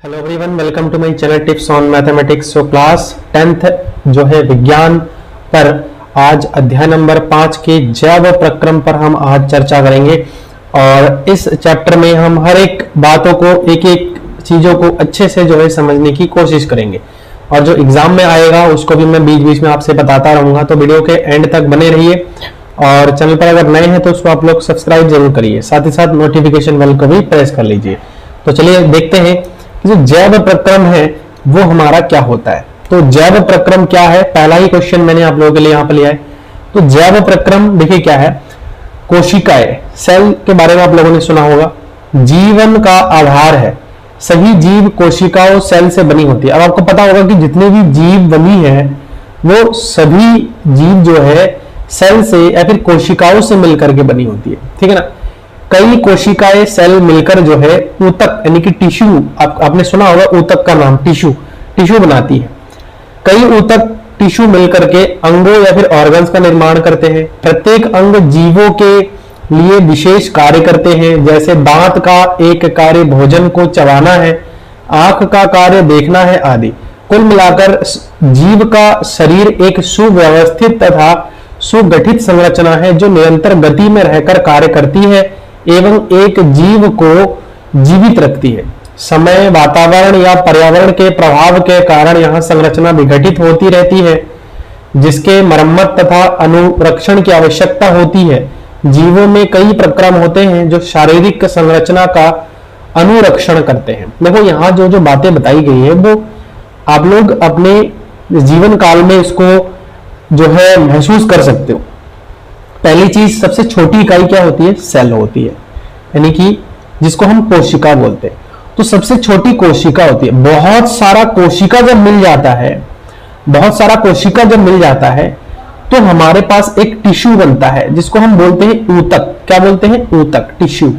Hello everyone, welcome to my channel tips on mathematics. So class 10th जो है विज्ञान पर आज अध्याय नंबर 5 के जैव प्रक्रम पर हम आज चर्चा करेंगे। और इस चैप्टर में हम हर एक बातों को, एक एक चीजों को अच्छे से जो है समझने की कोशिश करेंगे। और जो एग्जाम में आएगा उसको भी मैं बीच बीच में आपसे बताता रहूंगा, तो वीडियो के एंड तक बने रहिए। और चैनल पर अगर नए हैं तो उसको आप लोग सब्सक्राइब जरूर करिए, साथ ही साथ नोटिफिकेशन बेल को भी प्रेस कर लीजिए। तो चलिए देखते हैं जो जैव प्रक्रम है वो हमारा क्या होता है। तो जैव प्रक्रम क्या है, पहला ही क्वेश्चन मैंने आप लोगों के लिए यहां पर लिया है। तो जैव प्रक्रम देखिए क्या है। कोशिकाएं, सेल के बारे में आप लोगों ने सुना होगा, जीवन का आधार है। सभी जीव कोशिकाओं सेल से बनी होती है। अब आपको पता होगा कि जितने भी जीव बनी है वो सभी जीव जो है सेल से या फिर कोशिकाओं से मिलकर के बनी होती है, ठीक है ना। कई कोशिकाएं सेल मिलकर जो है ऊतक यानी कि टिश्यू, आपने सुना होगा ऊतक का नाम, टिश्यू बनाती है। कई ऊतक टिश्यू मिलकर के अंगों या फिर ऑर्गन्स का निर्माण करते हैं। प्रत्येक अंग जीवों के लिए विशेष कार्य करते हैं। जैसे दांत का एक कार्य भोजन को चबाना है, आंख का कार्य देखना है आदि। कुल मिलाकर जीव का शरीर एक सुव्यवस्थित तथा सुगठित संरचना है जो निरंतर गति में रहकर कार्य करती है एवं एक जीव को जीवित रखती है। समय, वातावरण या पर्यावरण के प्रभाव के कारण यह संरचना विघटित होती रहती है, जिसके मरम्मत तथा अनुरक्षण की आवश्यकता होती है। जीवों में कई प्रक्रम होते हैं जो शारीरिक संरचना का अनुरक्षण करते हैं। देखो यहाँ जो जो बातें बताई गई है वो आप लोग अपने जीवन काल में इसको जो है महसूस कर सकते हो। पहली चीज, सबसे छोटी इकाई क्या होती है, सेल होती है, यानी कि जिसको हम कोशिका बोलते हैं। तो सबसे छोटी कोशिका होती है। बहुत सारा कोशिका जब मिल जाता है तो हमारे पास एक टिश्यू बनता है जिसको हम बोलते हैं ऊतक। क्या बोलते हैं, ऊतक, टिश्यू।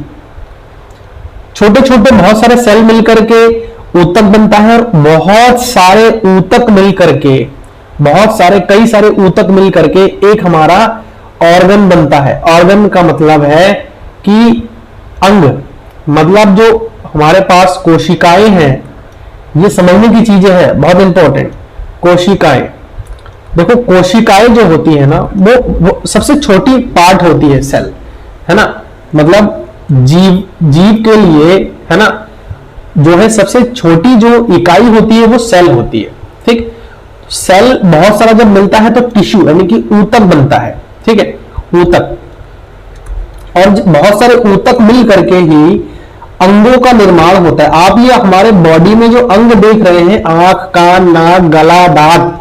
छोटे छोटे बहुत सारे सेल मिलकर के ऊतक बनता है और बहुत सारे ऊतक मिलकर के, कई सारे ऊतक मिलकर के एक हमारा ऑर्गन बनता है। ऑर्गन का मतलब है कि अंग, मतलब जो हमारे पास कोशिकाएं हैं, ये समझने की चीजें हैं, बहुत इंपॉर्टेंट। कोशिकाएं, देखो कोशिकाएं जो होती है ना वो सबसे छोटी पार्ट होती है सेल, है ना। मतलब जीव के लिए, है ना, जो है सबसे छोटी जो इकाई होती है वो सेल होती है, ठीक। सेल बहुत सारा जब मिलता है तो टिश्यू यानी कि ऊतक बनता है, ठीक है, ऊतक। और बहुत सारे ऊतक मिल करके ही अंगों का निर्माण होता है। आप ये हमारे बॉडी में जो अंग देख रहे हैं, आंख, कान, नाक, गला, दांत,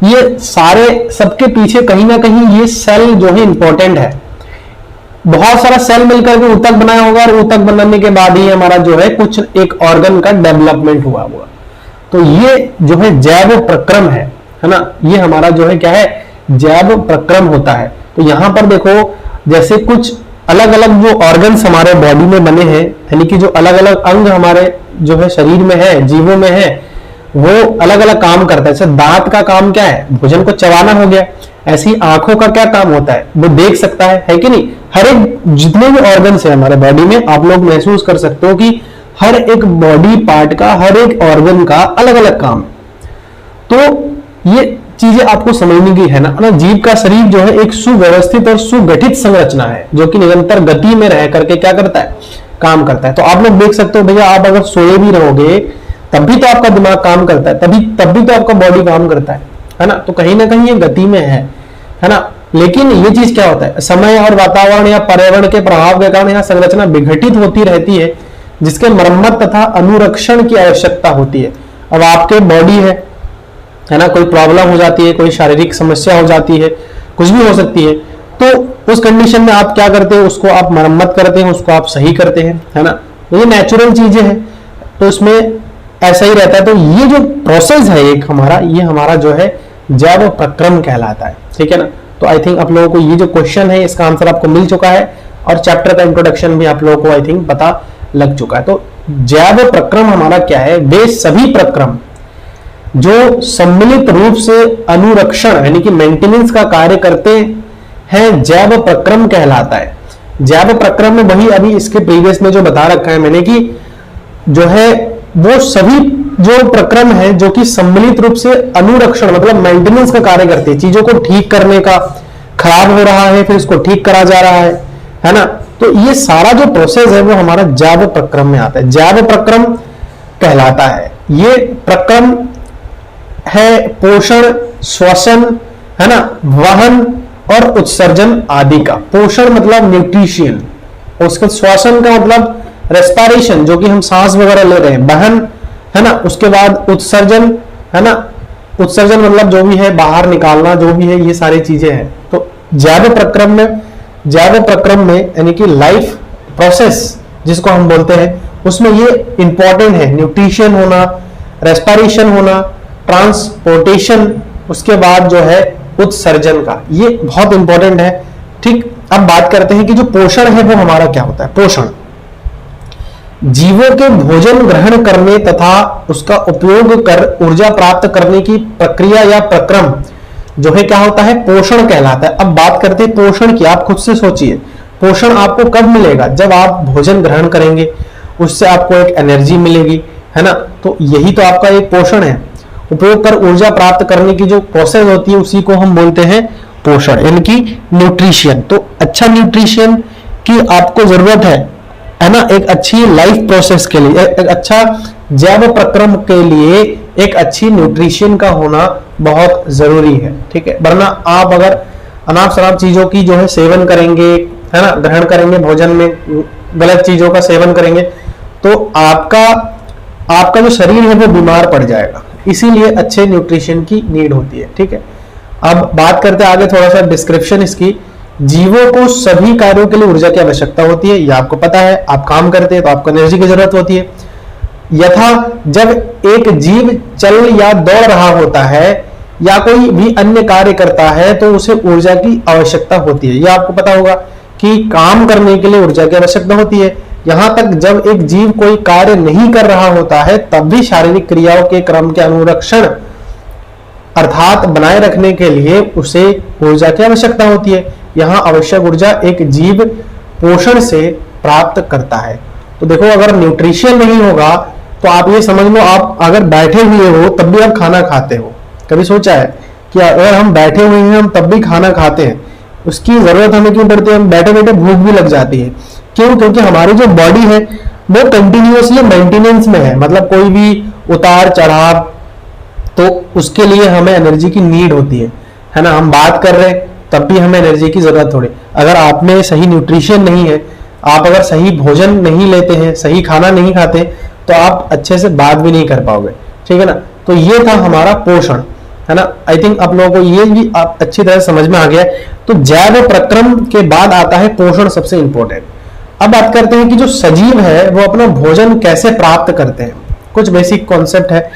ये सारे, सबके पीछे कहीं ना कहीं ये सेल जो है इंपॉर्टेंट है। बहुत सारा सेल मिलकर के ऊतक बनाया होगा और ऊतक बनाने के बाद ही हमारा जो है कुछ एक ऑर्गन का डेवलपमेंट हुआ। तो ये जो है जैव प्रक्रम है ना, ये हमारा जो है क्या है, जैव प्रक्रम होता है। तो यहां पर देखो जैसे कुछ अलग अलग जो ऑर्गन्स हमारे बॉडी में बने हैं, यानी कि जो अलग अलग अंग हमारे जो है शरीर में है, जीवों में है, वो अलग अलग काम करता है। जैसे दांत का काम क्या है, भोजन को चबाना हो गया। ऐसी आंखों का क्या काम होता है, वो देख सकता है कि नहीं। हर एक जितने भी ऑर्गन्स है हमारे बॉडी में, आप लोग महसूस कर सकते हो कि हर एक बॉडी पार्ट का, हर एक ऑर्गन का अलग अलग काम। तो ये चीजें आपको समझने की है ना। जीव का शरीर जो है एक सुव्यवस्थित और सुगठित संरचना है जो कि निरंतर गति में रह करके क्या करता है, काम करता है। तो आप लोग देख सकते हो भैया, आप अगर सोए भी रहोगे तब भी तो आपका दिमाग काम करता है, तब भी तो आपका बॉडी काम करता है ना। तो कहीं ना कहीं ये गति में है ना। लेकिन ये चीज क्या होता है, समय और वातावरण या पर्यावरण के प्रभाव के कारण यह संरचना विघटित होती रहती है, जिसके मरम्मत तथा अनुरक्षण की आवश्यकता होती है। अब आपके बॉडी है ना, कोई प्रॉब्लम हो जाती है, कोई शारीरिक समस्या हो जाती है, कुछ भी हो सकती है, तो उस कंडीशन में आप क्या करते हैं, उसको आप मरम्मत करते हैं, उसको आप सही करते हैं, है ना। तो ये नेचुरल चीजें हैं, तो इसमें ऐसा ही रहता है। तो ये जो प्रोसेस है एक हमारा, ये हमारा जो है जैव प्रक्रम कहलाता है, ठीक है ना। तो आई थिंक आप लोगों को ये जो क्वेश्चन है इसका आंसर आपको मिल चुका है और चैप्टर का इंट्रोडक्शन भी आप लोगों को आई थिंक पता लग चुका है। तो जैव प्रक्रम हमारा क्या है, वे सभी प्रक्रम जो सम्मिलित रूप से अनुरक्षण यानी कि मेंटेनेंस का कार्य करते हैं, जैव प्रक्रम कहलाता है। जैव प्रक्रम में वही अभी इसके प्रीवियस में जो बता रखा है मैंने कि जो है वो सभी जो प्रक्रम है जो कि सम्मिलित रूप से अनुरक्षण मतलब मेंटेनेंस का कार्य करते हैं, चीजों को ठीक करने का, खराब हो रहा है फिर इसको ठीक करा जा रहा है ना। तो ये सारा जो प्रोसेस है वो हमारा जैव प्रक्रम में आता है, जैव प्रक्रम कहलाता है। ये प्रक्रम है पोषण, श्वसन, है ना, वहन और उत्सर्जन आदि का। पोषण मतलब न्यूट्रिशन, उसके श्वसन का मतलब रेस्पिरेशन जो कि हम सांस वगैरह ले रहे हैं, वहन, है ना, उसके बाद उत्सर्जन, है ना, उत्सर्जन मतलब जो भी है बाहर निकालना जो भी है, ये सारी चीजें हैं। तो जैव प्रक्रम में यानी कि लाइफ प्रोसेस जिसको हम बोलते हैं उसमें ये इंपॉर्टेंट है, न्यूट्रिशन होना, रेस्पिरेशन होना, ट्रांसपोर्टेशन, उसके बाद जो है उत्सर्जन का, ये बहुत इंपॉर्टेंट है। ठीक, अब बात करते हैं कि जो पोषण है वो हमारा क्या होता है। पोषण जीवों के भोजन ग्रहण करने तथा उसका उपयोग कर ऊर्जा प्राप्त करने की प्रक्रिया या प्रक्रम जो है क्या होता है, पोषण कहलाता है। अब बात करते हैं पोषण की। आप खुद से सोचिए, पोषण आपको कब मिलेगा? जब आप भोजन ग्रहण करेंगे, उससे आपको एक एनर्जी मिलेगी, है ना। तो यही तो आपका एक पोषण है। उपयोग कर ऊर्जा प्राप्त करने की जो प्रोसेस होती है उसी को हम बोलते हैं पोषण, यानी कि न्यूट्रिशन। तो अच्छा न्यूट्रिशन की आपको जरूरत है ना, एक अच्छी लाइफ प्रोसेस के लिए, एक अच्छा जैव प्रक्रम के लिए एक अच्छी न्यूट्रिशन का होना बहुत जरूरी है। ठीक है, वरना आप अगर अनाप शनाप चीजों की जो है सेवन करेंगे, है ना, ग्रहण करेंगे, भोजन में गलत चीजों का सेवन करेंगे तो आपका जो शरीर है वो बीमार पड़ जाएगा। इसीलिए अच्छे न्यूट्रिशन की नीड होती है। ठीक है, अब बात करते हैं आगे थोड़ा सा डिस्क्रिप्शन इसकी। जीवों को सभी कार्यों के लिए ऊर्जा की आवश्यकता होती है, यह आपको पता है। आप काम करते हैं तो आपको एनर्जी की जरूरत होती है। यथा जब एक जीव चल या दौड़ रहा होता है या कोई भी अन्य कार्य करता है तो उसे ऊर्जा की आवश्यकता होती है। यह आपको पता होगा कि काम करने के लिए ऊर्जा की आवश्यकता होती है। यहां तक जब एक जीव कोई कार्य नहीं कर रहा होता है तब भी शारीरिक क्रियाओं के क्रम के अनुरक्षण अर्थात बनाए रखने के लिए उसे ऊर्जा की आवश्यकता होती है। यहां आवश्यक ऊर्जा एक जीव पोषण से प्राप्त करता है। तो देखो, अगर न्यूट्रिशन नहीं होगा तो आप ये समझ लो, आप अगर बैठे हुए हो तब भी आप खाना खाते हो। कभी सोचा है कि अगर हम बैठे हुए हैं हम तब भी खाना खाते हैं? उसकी जरूरत हमें क्यों पड़ती है? हम बैठे बैठे भूख भी लग जाती है। क्यों? क्योंकि हमारी जो बॉडी है वो कंटिन्यूअसली मेंटेनेंस में है, मतलब कोई भी उतार चढ़ाव, तो उसके लिए हमें एनर्जी की नीड होती है ना। हम बात कर रहे हैं तब भी हमें एनर्जी की जरूरत थोड़ी। अगर आप में सही न्यूट्रिशन नहीं है, आप अगर सही भोजन नहीं लेते हैं, सही खाना नहीं खाते, तो आप अच्छे से बात भी नहीं कर पाओगे। ठीक है ना। तो ये था हमारा पोषण, है ना। आई थिंक आप लोगों को ये भी आप अच्छी तरह समझ में आ गया। तो जैव प्रक्रम के बाद आता है पोषण, सबसे इंपॉर्टेंट। अब बात करते हैं कि जो सजीव है वो अपना भोजन कैसे प्राप्त करते हैं। कुछ बेसिक कॉन्सेप्ट है,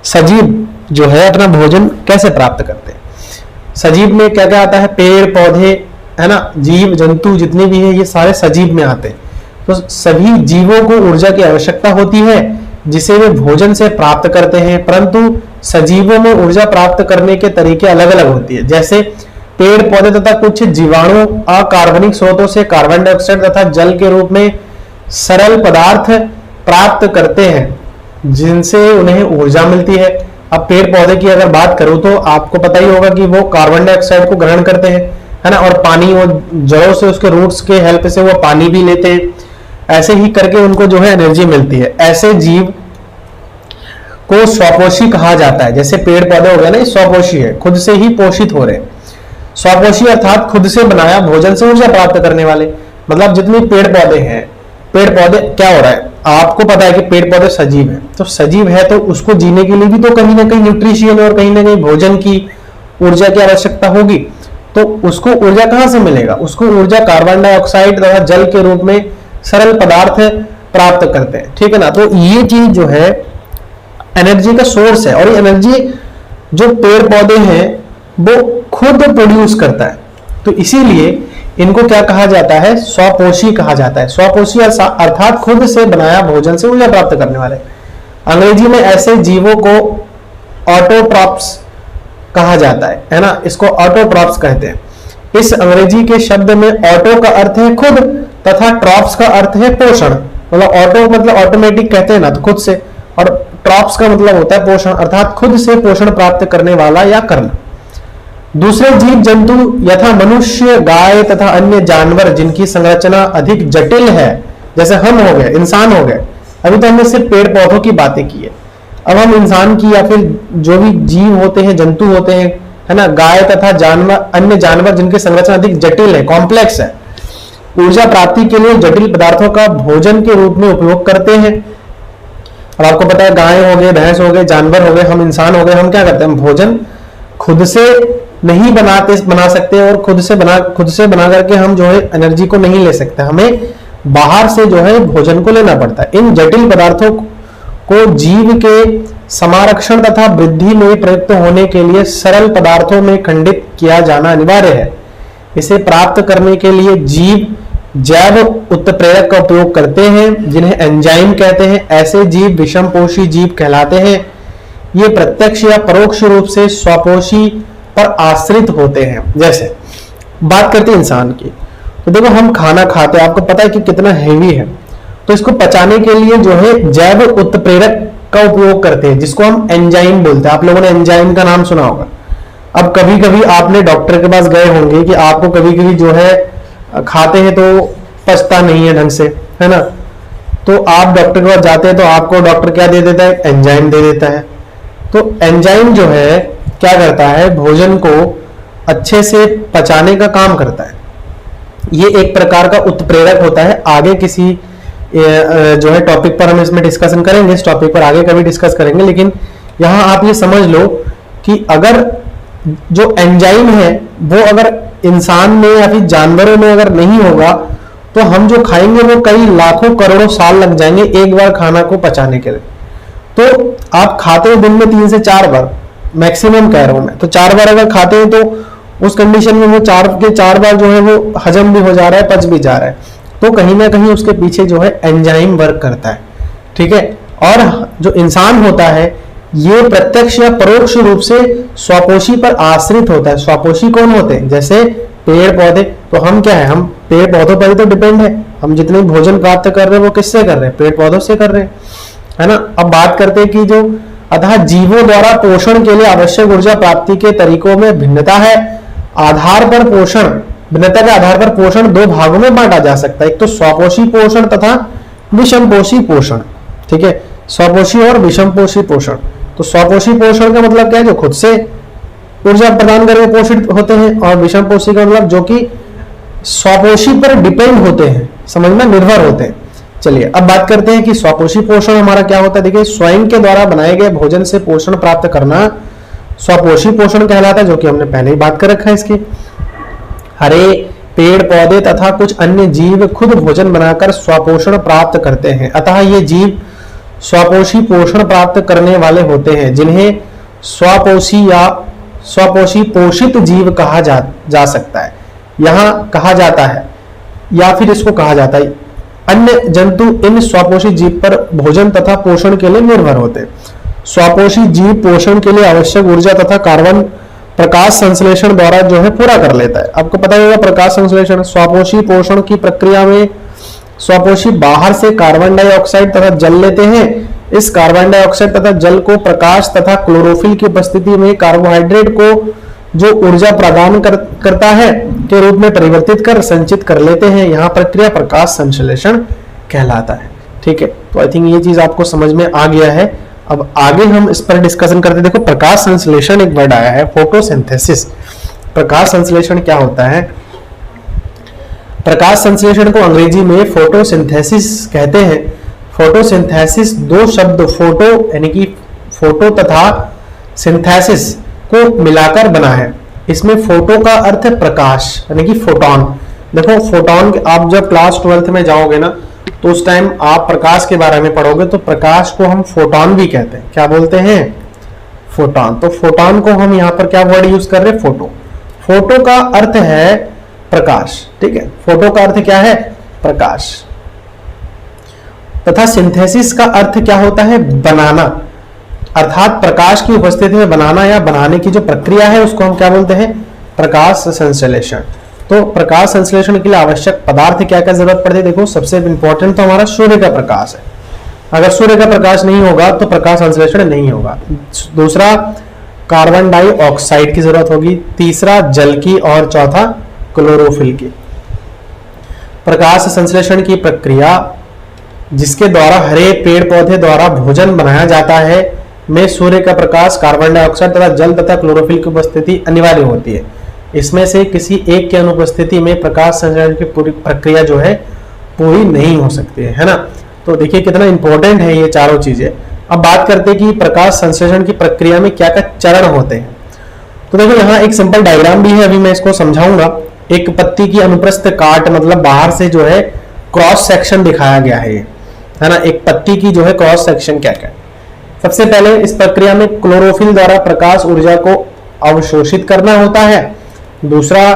सजीव जो है अपना भोजन कैसे प्राप्त करते हैं। सजीव में क्या क्या आता है? पेड़ पौधे, है ना, जीव जंतु जितने भी है ये सारे सजीव में आते हैं। तो सभी जीवों को ऊर्जा की आवश्यकता होती है जिसे वे भोजन से प्राप्त करते हैं, परंतु सजीवों में ऊर्जा प्राप्त करने के तरीके अलग अलग होती है। जैसे पेड़ पौधे तथा कुछ जीवाणु अकार्बनिक स्रोतों से कार्बन डाइऑक्साइड तथा जल के रूप में सरल पदार्थ प्राप्त करते हैं जिनसे उन्हें ऊर्जा मिलती है। अब पेड़ पौधे की अगर बात करूं तो आपको पता ही होगा कि वो कार्बन डाइऑक्साइड को ग्रहण करते हैं, है ना, और पानी वो जड़ों से उसके रूट्स के हेल्प से वो पानी भी लेते हैं। ऐसे ही करके उनको जो है एनर्जी मिलती है। ऐसे जीव को स्वपोषी कहा जाता है। जैसे पेड़ पौधे हो गए ना, ये स्वपोषी है, खुद से ही पोषित हो रहे हैं। स्वपोषी अर्थात खुद से बनाया भोजन से ऊर्जा प्राप्त करने वाले। मतलब जितने पेड़ पौधे हैं, पेड़ पौधे क्या हो रहा है, आपको पता है कि पेड़ पौधे सजीव है, तो सजीव है तो उसको जीने के लिए भी तो कहीं ना कहीं न्यूट्रिशन और कहीं ना कहीं भोजन की ऊर्जा की आवश्यकता होगी। तो उसको ऊर्जा कहां से मिलेगा? उसको ऊर्जा कार्बन डाइऑक्साइड तथा जल के रूप में सरल पदार्थ प्राप्त करते हैं। ठीक है ना। तो ये चीज जो है एनर्जी का सोर्स है, और ये एनर्जी जो पेड़ पौधे हैं वो खुद प्रोड्यूस करता है। तो इसीलिए इनको क्या कहा जाता है? स्वपोषी कहा जाता है। स्वपोषी अर्थात खुद से बनाया भोजन से ऊर्जा प्राप्त करने वाले। अंग्रेजी में ऐसे जीवों को ऑटोट्रॉप्स कहा जाता है ना। इसको ऑटोट्रॉप्स कहते हैं। इस अंग्रेजी के शब्द में ऑटो का अर्थ है खुद तथा ट्रॉप्स का अर्थ है पोषण। मतलब ऑटो मतलब ऑटोमेटिक कहते हैं ना, तो खुद से, और ट्रॉप्स का मतलब होता है पोषण, अर्थात खुद से पोषण प्राप्त करने वाला या करना। दूसरे जीव जंतु यथा मनुष्य, गाय तथा अन्य जानवर जिनकी संरचना अधिक जटिल है, जैसे हम हो गए, इंसान हो गए। अभी तो हमने सिर्फ पेड़ पौधों की बातें की है, अब हम इंसान की या फिर जो भी जीव होते हैं, जंतु होते हैं, है ना, गाय तथा जानवर, अन्य जानवर जिनकी संरचना अधिक जटिल है, कॉम्प्लेक्स है, ऊर्जा प्राप्ति के लिए जटिल पदार्थों का भोजन के रूप में उपयोग करते हैं। अब आपको पता है गाय हो गए, भैंस हो गए, जानवर हो गए, हम इंसान हो गए, हम क्या करते हैं, हम भोजन खुद से नहीं बना सकते, और खुद से बना करके हम जो है एनर्जी को नहीं ले सकते, हमें बाहर से जो है भोजन को लेना पड़ता है। इन जटिल पदार्थों को जीव के समारक्षण तथा वृद्धि में प्रयुक्त होने के लिए सरल पदार्थों में खंडित किया जाना अनिवार्य है। इसे प्राप्त करने के लिए जीव जैव उत्प्रेरक का उपयोग करते हैं, जिन्हें एंजाइम कहते हैं। ऐसे जीव विषमपोषी जीव कहलाते हैं। ये प्रत्यक्ष या परोक्ष रूप से स्वपोषी पर आश्रित होते हैं। जैसे बात करते हैं इंसान की, तो देखो हम खाना खाते हैं, आपको पता है कि कितना हेवी है, तो इसको पचाने के लिए जो है जैव उत्प्रेरक का उपयोग करते हैं, जिसको हम एंजाइम बोलते हैं। आप लोगों ने एंजाइम का नाम सुना होगा। अब कभी कभी आपने डॉक्टर के पास गए होंगे कि आपको कभी कभी जो है खाते हैं तो पचता नहीं है ढंग से, है ना, तो आप डॉक्टर के पास जाते हैं तो आपको डॉक्टर क्या दे देता है, एंजाइम दे देता है। तो एंजाइम जो है क्या करता है, भोजन को अच्छे से पचाने का काम करता है। ये एक प्रकार का उत्प्रेरक होता है। आगे किसी जो है टॉपिक पर हम इसमें डिस्कशन करेंगे, इस टॉपिक पर आगे कभी डिस्कस करेंगे, लेकिन यहां आप ये समझ लो कि अगर जो एंजाइम है वो अगर इंसान में या फिर जानवरों में अगर नहीं होगा तो हम जो खाएंगे वो कई लाखों करोड़ों साल लग जाएंगे एक बार खाना को पचाने के लिए। तो आप खाते हो दिन में 3 से 4 बार, मैक्सिमम कह रहा हूं मैं, तो 4 बार अगर खाते हैं तो उस कंडीशन में वो 4 के 4 बार जो है वो हजम भी हो जा रहा है, पच भी जा रहा है। तो कहीं ना कहीं उसके पीछे जो है एंजाइम वर्क करता है, ठीक है। और जो इंसान होता है ये प्रत्यक्ष या परोक्ष रूप से स्वपोषी पर आश्रित होता है। स्वपोषी कौन होते हैं, जैसे पेड़ पौधे। तो हम क्या है, हम पेड़ पौधों पर ही तो डिपेंड है। हम जितने भोजन प्राप्त कर रहे हैं वो किससे कर रहे हैं, पेड़ पौधों से कर रहे हैं, है ना। अब बात करते हैं कि जो अतः जीवों द्वारा पोषण के लिए आवश्यक ऊर्जा प्राप्ति के तरीकों में भिन्नता है। आधार पर पोषण, भिन्नता के आधार पर पोषण 2 भागों में बांटा जा सकता है, एक तो स्वपोषी पोषण तथा विषमपोषी पोषण, ठीक है, स्वपोषी और विषमपोषी पोषण। तो स्वपोषी पोषण का मतलब क्या है, जो खुद से ऊर्जा प्रदान करके पोषित होते हैं, और विषमपोषी का मतलब जो कि स्वपोषी पर डिपेंड होते हैं, समझना, निर्भर होते हैं। चलिए अब बात करते हैं कि स्वपोषी पोषण हमारा क्या होता है। देखिए स्वयं के द्वारा बनाए गए भोजन से पोषण प्राप्त करना स्वपोषी पोषण कहलाता है, जो कि हमने पहले ही बात कर रखा है इसकी। हरे पेड़ पौधे तथा कुछ अन्य जीव खुद भोजन बनाकर स्वपोषण प्राप्त करते हैं, अतः ये जीव स्वपोषी पोषण प्राप्त करने वाले होते हैं, जिन्हें स्वपोषी या स्वपोषी पोषित जीव कहा जा सकता है। यहां कहा जाता है या फिर इसको कहा जाता है। अन्य जंतु इन स्वपोषी जीव पर भोजन तथा पोषण के लिए निर्भर होते हैं। स्वपोषी जीव पोषण के लिए आवश्यक ऊर्जा तथा कार्बन प्रकाश संश्लेषण द्वारा जो है पूरा कर लेता है। आपको पता होगा प्रकाश संश्लेषण, स्वपोषी पोषण की प्रक्रिया में स्वपोषी बाहर से कार्बन डाइऑक्साइड तथा जल लेते हैं। इस कार्बन डाइऑक्साइड तथा जल को प्रकाश तथा क्लोरोफिल की उपस्थिति में कार्बोहाइड्रेट को जो ऊर्जा प्रदान करता है के रूप में परिवर्तित कर संचित कर लेते हैं। यह प्रक्रिया प्रकाश संश्लेषण कहलाता है, ठीक है। तो आई थिंक ये चीज आपको समझ में आ गया है। अब आगे हम इस पर डिस्कशन करते हैं। देखो प्रकाश संश्लेषण एक वर्ड आया है, फोटोसिंथेसिस। प्रकाश संश्लेषण क्या होता है? प्रकाश संश्लेषण को अंग्रेजी में फोटोसिंथेसिस कहते हैं। फोटोसिंथेसिस 2 शब्द फोटो यानी कि फोटो तथा सिंथेसिस को मिलाकर बना है। इसमें फोटो का अर्थ है प्रकाश यानी कि फोटोन। देखो फोटोन, आप जब क्लास 12th में जाओगे ना तो उस टाइम आप प्रकाश के बारे में पढ़ोगे, तो प्रकाश को हम फोटोन भी कहते हैं। क्या बोलते हैं? फोटोन। तो फोटोन को हम यहाँ पर क्या वर्ड यूज कर रहे हैं? फोटो। फोटो का अर्थ है प्रकाश, ठीक है। फोटो का अर्थ क्या है? प्रकाश। तथा सिंथेसिस का अर्थ क्या होता है? बनाना, अर्थात प्रकाश की उपस्थिति में बनाना या बनाने की जो प्रक्रिया है उसको हम क्या बोलते हैं? प्रकाश संश्लेषण। तो प्रकाश संश्लेषण के लिए आवश्यक पदार्थ क्या क्या जरूरत पड़ती है? देखो सबसे इंपॉर्टेंट तो हमारा सूर्य का प्रकाश है। अगर सूर्य का प्रकाश नहीं होगा तो प्रकाश संश्लेषण नहीं होगा। दूसरा, कार्बन डाइऑक्साइड की जरूरत होगी। तीसरा, जल की। और चौथा, क्लोरोफिल की। प्रकाश संश्लेषण की प्रक्रिया जिसके द्वारा हरे पेड़ पौधे द्वारा भोजन बनाया जाता है में सूर्य का प्रकाश, कार्बन डाइऑक्साइड तथा जल तथा क्लोरोफिल की उपस्थिति अनिवार्य होती है। इसमें से किसी एक की अनुपस्थिति में प्रकाश संश्लेषण की पूरी प्रक्रिया जो है पूरी नहीं हो सकती है ना। तो देखिए कितना इंपॉर्टेंट है ये चारों चीजें। अब बात करते हैं कि प्रकाश संश्लेषण की प्रक्रिया में क्या क्या चरण होते हैं। तो देखो यहाँ एक सिंपल डायग्राम भी है, अभी मैं इसको समझाऊंगा। एक पत्ती की अनुप्रस्थ काट मतलब बाहर से जो है क्रॉस सेक्शन दिखाया गया है ना। एक पत्ती की जो है क्रॉस सेक्शन क्या क्या है। सबसे पहले इस प्रक्रिया में क्लोरोफिल द्वारा प्रकाश ऊर्जा को अवशोषित करना होता है। दूसरा,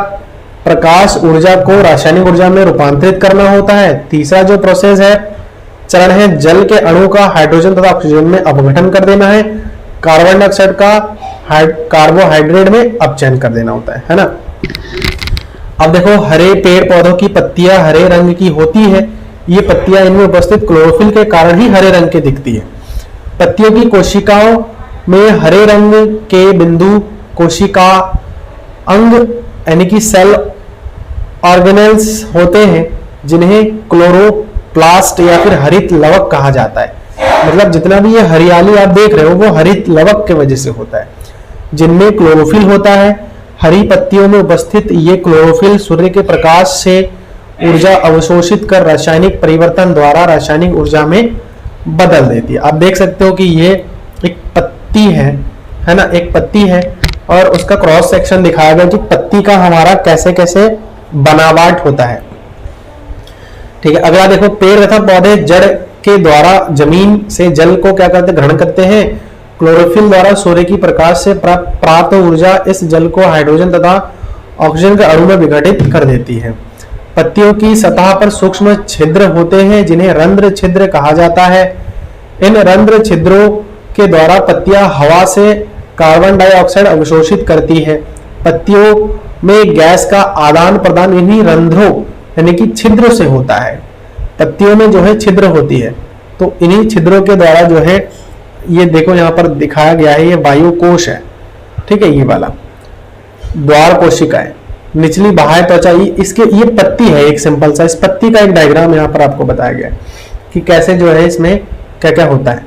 प्रकाश ऊर्जा को रासायनिक ऊर्जा में रूपांतरित करना होता है। तीसरा जो प्रोसेस है, चरण है, जल के अणु का हाइड्रोजन तथा ऑक्सीजन में अपघटन कर देना है। कार्बन डाइऑक्साइड का कार्बोहाइड्रेट में अपचयन कर देना होता है ना। अब देखो, हरे पेड़ पौधों की पत्तियां हरे रंग की होती है। ये पत्तियां इनमें उपस्थित क्लोरोफिल के कारण ही हरे रंग की दिखती है। पत्तियों की कोशिकाओं में हरे रंग के बिंदु कोशिका अंग यानी कि सेल ऑर्गेनेल्स होते हैं, जिन्हें क्लोरोप्लास्ट या फिर हरित लवक कहा जाता है। मतलब जितना भी ये हरियाली आप देख रहे हो वो हरित लवक के वजह से होता है, जिनमें क्लोरोफिल होता है। हरी पत्तियों में उपस्थित ये क्लोरोफिल सूर्य के प्रकाश से ऊर्जा अवशोषित कर रासायनिक परिवर्तन द्वारा रासायनिक ऊर्जा में बदल देती है। आप देख सकते हो कि ये एक पत्ती है ना, एक पत्ती है और उसका क्रॉस सेक्शन दिखाया गया कि पत्ती का हमारा कैसे कैसे बनावट होता है। ठीक है। अगला देखो, पेड़ तथा पौधे जड़ के द्वारा जमीन से जल को क्या करते, ग्रहण करते हैं। क्लोरोफिल द्वारा सूर्य की प्रकाश से प्राप्त ऊर्जा इस जल को हाइड्रोजन तथा ऑक्सीजन के अणु में विघटित कर देती है। पत्तियों की सतह पर सूक्ष्म छिद्र होते हैं, जिन्हें रंध्र छिद्र कहा जाता है। इन रंध्र छिद्रों के द्वारा पत्तियां हवा से कार्बन डाइऑक्साइड अवशोषित करती है। पत्तियों में गैस का आदान प्रदान इन्हीं रंध्रों यानी कि छिद्रों से होता है। पत्तियों में जो है छिद्र होती है, तो इन्हीं छिद्रों के द्वारा जो है, ये देखो यहाँ पर दिखाया गया है, ये वायु कोश है। ठीक है, ये वाला द्वार कोशिका है, निचली बाह्य त्वचा। इसके ये पत्ती है एक सिंपल सा। इस पत्ती का एक डायग्राम यहाँ पर आपको बताया गया है कि कैसे जो है इसमें क्या क्या होता है,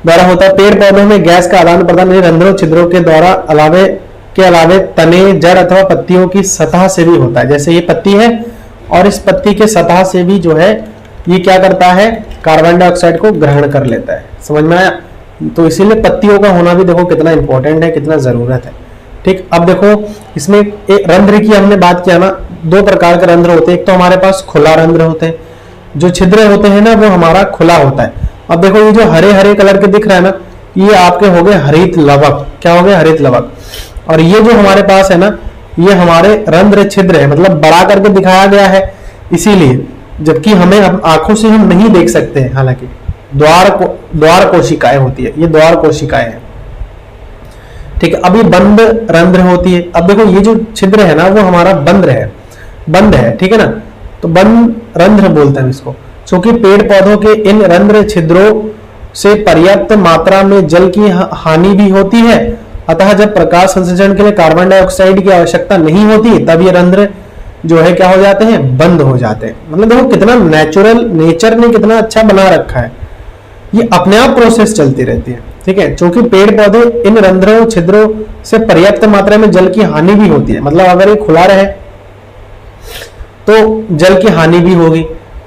द्वारा होता है। पेड़ पौधों में गैस का आदान प्रदान रंध्रों छिद्रों के द्वारा अलावे तने, जड़ अथवा पत्तियों की सतह से भी होता है। जैसे ये पत्ती है और इस पत्ती के सतह से भी जो है ये क्या करता है, कार्बन डाइऑक्साइड को ग्रहण कर लेता है। समझ में आया? तो इसीलिए पत्तियों का होना भी देखो कितना इंपॉर्टेंट है, कितना जरूरत है। ठीक। अब देखो, इसमें एक रंध्र की हमने बात किया ना, दो प्रकार के रंध्र होते हैं। एक तो हमारे पास खुला रंध्र होते हैं, जो छिद्र होते हैं ना वो हमारा खुला होता है। अब देखो ये जो हरे हरे कलर के दिख रहा है ना, ये आपके हो गए हरित लवक। क्या हो गए? हरित लवक। और ये जो हमारे पास है ना, ये हमारे रंध्र छिद्र है, मतलब बड़ा करके दिखाया गया है इसीलिए, जबकि हमें आंखों से हम नहीं देख सकते हैं। हालांकि द्वार कोशिकाएं होती है, ये द्वार कोशिकाएं हैं। ठीक है। अब ये बंद रंध्र होती है। अब देखो ये जो छिद्र है ना वो हमारा बंद है। ठीक है ना, तो बंद रंध्र बोलते हैं इसको, क्योंकि पेड़ पौधों के इन रंध्र छिद्रों से पर्याप्त मात्रा में जल की हानि भी होती है। अतः जब प्रकाश संश्लेषण के लिए कार्बन डाइऑक्साइड की आवश्यकता नहीं होती तब ये रंध्र जो है क्या हो जाते हैं, बंद हो जाते हैं। मतलब देखो कितना नेचर ने कितना अच्छा बना रखा है, ये अपने आप प्रोसेस चलती रहती है। ठीक है, क्योंकि पेड़ पौधे इन रंध्रों छिद्रों से पर्याप्त मात्रा में जल की हानि भी होती है। मतलब अगर ये खुला रहे तो जल की हानि भी होगी,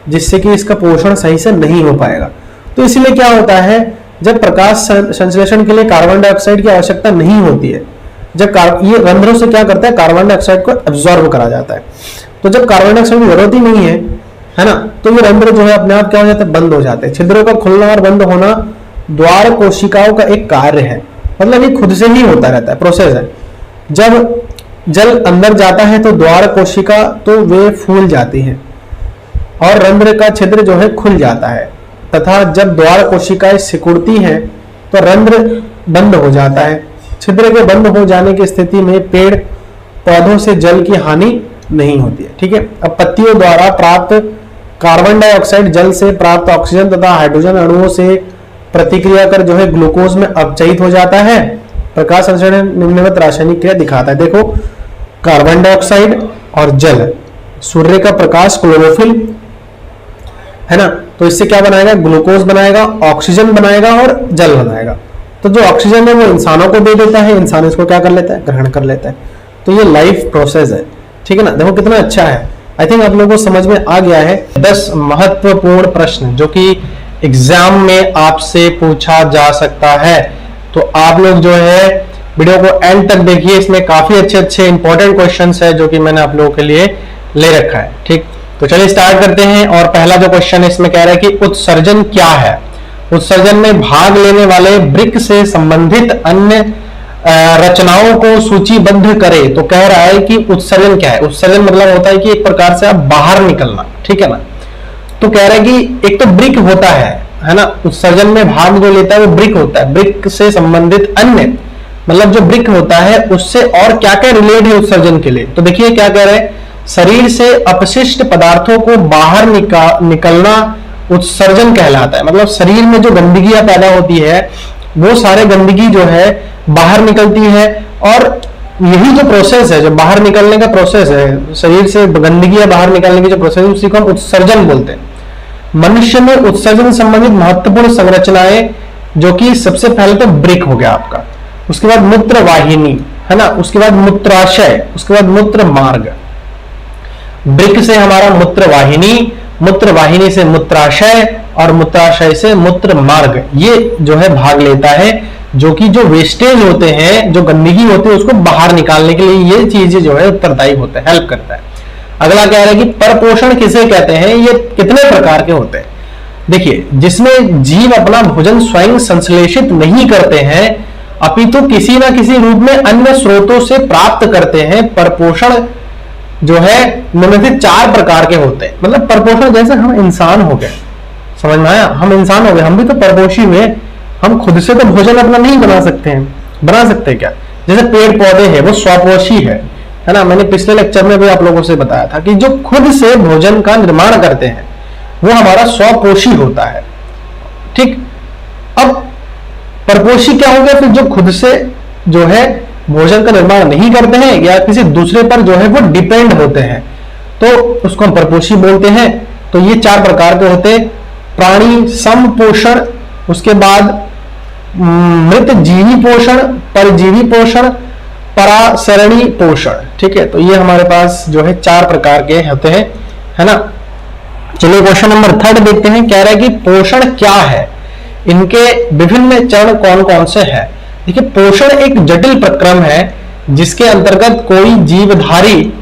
जिससे कि इसका पोषण सही से नहीं हो पाएगा। तो इसलिए क्या होता है, जब प्रकाश संश्लेषण के लिए कार्बन डाइऑक्साइड की आवश्यकता नहीं होती है, जब ये रंध्रों से क्या करता है, कार्बन डाइऑक्साइड को एब्जॉर्ब करा जाता है। तो जब कार्बन डाइऑक्साइड की जरूरत ही नहीं है ना, तो ये रंध्र जो है अपने आप क्या हो जाते हैं, बंद हो जाते हैं। छिद्रों का खुलना और बंद होना द्वार कोशिकाओं का एक कार्य है, मतलब ये खुद से ही होता रहता है, प्रोसेस है। जब जल अंदर जाता है तो द्वार कोशिका तो वे फूल जाती है और रंध्र का छिद्र जो है खुल जाता है, तथा जब द्वार कोशिकाएं सिकुड़ती हैं तो रंध्र बंद हो जाता है। छिद्र के बंद हो जाने की स्थिति में पेड़ पौधों से जल की हानि नहीं होती है। ठीक है। अब पत्तियों द्वारा प्राप्त कार्बन डाइऑक्साइड जल से प्राप्त ऑक्सीजन तथा हाइड्रोजन अणुओं से प्रतिक्रिया कर जो है ग्लूकोज में अपचयित हो जाता है। प्रकाश संश्लेषण निम्नलिखित रासायनिक क्रिया दिखाता है। देखो, कार्बन डाइऑक्साइड और जल, सूर्य का प्रकाश क्लोरोफिल है ना, तो इससे क्या बनाएगा, ग्लूकोज बनाएगा, ऑक्सीजन बनाएगा और जल बनाएगा। तो जो ऑक्सीजन है वो इंसानों को दे देता है, इंसान इसको क्या कर लेता है, ग्रहण कर लेता है। तो ये लाइफ प्रोसेस है, ठीक है ना। देखो कितना अच्छा है। आई थिंक आप लोगों को समझ में आ गया है। 10 महत्वपूर्ण प्रश्न जो कि एग्जाम में आपसे पूछा जा सकता है, तो आप लोग जो है वीडियो को एंड तक देखिए। इसमें काफी अच्छे अच्छे इंपॉर्टेंट क्वेश्चंस है जो कि मैंने आप लोगों के लिए ले रखा है। ठीक, तो चलिए स्टार्ट करते हैं। और पहला जो क्वेश्चन है इसमें कह रहा है कि उत्सर्जन क्या है। उत्सर्जन में भाग लेने वाले वृक्क से संबंधित अन्य रचनाओं को सूचीबद्ध करे। तो कह रहा है कि उत्सर्जन क्या है। उत्सर्जन मतलब होता है कि एक प्रकार से आप बाहर निकलना, ठीक है ना। तो कह रहा है कि एक तो वृक्क होता है ना, उत्सर्जन में भाग जो लेता है वो वृक्क होता है। वृक्क से संबंधित अन्य मतलब जो वृक्क होता है उससे और क्या क्या रिलेट है उत्सर्जन के लिए। तो देखिए क्या कह रहे हैं, शरीर से अपशिष्ट पदार्थों को बाहर निकलना उत्सर्जन कहलाता है। मतलब शरीर में जो गंदगियां पैदा होती है वो सारे गंदगी जो है बाहर निकलती है, और यही जो प्रोसेस है, जो बाहर निकलने का प्रोसेस है, शरीर से गंदगियां बाहर निकलने की जो प्रोसेस है उसी को हम उत्सर्जन बोलते हैं। मनुष्य में उत्सर्जन संबंधित महत्वपूर्ण संरचनाएं जो कि सबसे पहले तो वृक्क हो गया आपका, उसके बाद मूत्र वाहिनी है ना, उसके बाद मूत्राशय, उसके बाद मूत्र मार्ग। वृक्क से हमारा मूत्र वाहिनी से मूत्राशय और मूत्राशय से मूत्र मार्ग, ये जो है भाग लेता है, जो कि जो वेस्टेज होते हैं, जो गंदगी होती है उसको बाहर निकालने के लिए ये चीजें जो है उत्तरदायी होता है, हेल्प करता है। अगला कह रहा है कि परपोषण किसे कहते हैं, ये कितने प्रकार के होते हैं। देखिए, जिसमें जीव अपना भोजन स्वयं संश्लेषित नहीं करते हैं अपितु किसी ना किसी रूप में अन्य स्रोतों से प्राप्त करते हैं। परपोषण जो है निम्नलिखित 4 प्रकार के होते हैं। मतलब परपोषण जैसे हम इंसान हो गए, समझ में आया, हम इंसान हो गए, हम भी तो परपोषी हुए। हम खुद से तो भोजन अपना नहीं बना सकते हैं, बना सकते हैं क्या। जैसे पेड़ पौधे हैं वो स्वपोषी है ना। मैंने पिछले लेक्चर में भी आप लोगों से बताया था कि जो खुद से भोजन का निर्माण करते हैं वो हमारा स्वपोषी होता है। ठीक, अब परपोषी क्या हो गया, फिर जो खुद से जो है भोजन का निर्माण नहीं करते हैं या किसी दूसरे पर जो है वो डिपेंड होते हैं, तो उसको हम परपोषी बोलते हैं। तो ये 4 प्रकार के होते हैं। प्राणी समपोषण, उसके बाद मृत जीवी पोषण, परजीवी पोषण, परासरणी पोषण। ठीक है, तो ये हमारे पास जो है 4 प्रकार के होते हैं, है ना। चलिए क्वेश्चन नंबर 3 देखते हैं। कह रहा है कि पोषण क्या है, इनके विभिन्न चरण कौन कौन से हैं। देखिए, पोषण एक जटिल प्रक्रम है जिसके अंतर्गत कोई जीवधारी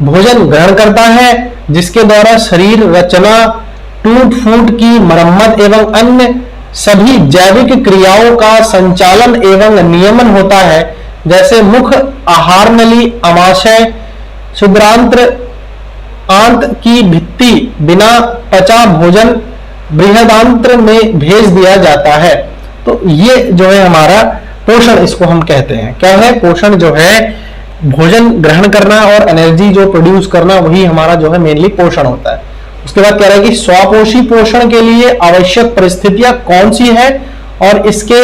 भोजन ग्रहण करता है, जिसके द्वारा शरीर रचना, टूट फूट की मरम्मत एवं अन्य सभी जैविक क्रियाओं का संचालन एवं नियमन होता है। जैसे मुख, आहार नली, अमाशय, क्षुद्रांत्र, आंत की भित्ति बिना पचा भोजन बृहदांत्र में भेज दिया जाता है। तो ये जो है हमारा पोषण, इसको हम कहते हैं। क्या है पोषण, जो है भोजन ग्रहण करना और एनर्जी जो प्रोड्यूस करना, वही हमारा जो है मेनली पोषण होता है। उसके बाद कह रहा है कि स्वपोषी पोषण के लिए आवश्यक परिस्थितियां कौन सी है और इसके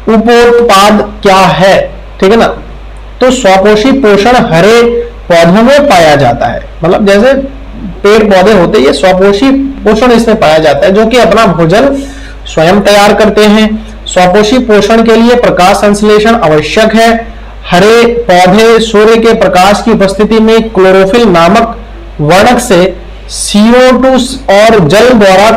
उपोत्पाद क्या है। ठीक है ना। तो स्वपोषी पोषण हरे पौधों में पाया जाता है। मतलब जैसे पेड़ पौधे होते हैं, ये स्वपोषी पोषण इसमें पाया जाता है, जो कि अपना भोजन स्वयं तैयार करते हैं। स्वपोषी पोषण के लिए प्रकाश संश्लेषण आवश्यक है। हरे पौधे सूर्य के प्रकाश की उपस्थिति में क्लोरोफिल नामक वर्णक से CO2 और जल द्वारा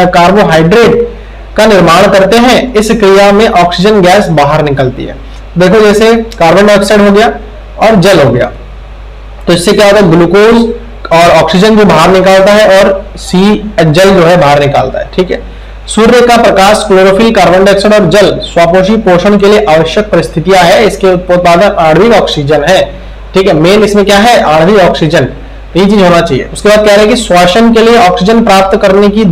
कार्बोहाइड्रेट का निर्माण करते हैं। इस क्रिया में ऑक्सीजन गैस बाहर निकलती है। देखो, जैसे कार्बन डाइऑक्साइड हो गया और जल हो गया, तो इससे क्या होता है, ग्लूकोज और ऑक्सीजन जो बाहर निकालता है और जल जो है बाहर निकालता है। ठीक है, सूर्य का प्रकाश, क्लोरोफिल, कार्बन डाइऑक्साइड और जल स्वपोषी पोषण के लिए आवश्यक परिस्थितियां है। इसके उत्पादन आणविक ऑक्सीजन है। ठीक है, मेन इसमें क्या है, आणविक ऑक्सीजन, ये चीज होना चाहिए। उसके बाद कह रहे हैं कि श्वसन के लिए ऑक्सीजन प्राप्त करने की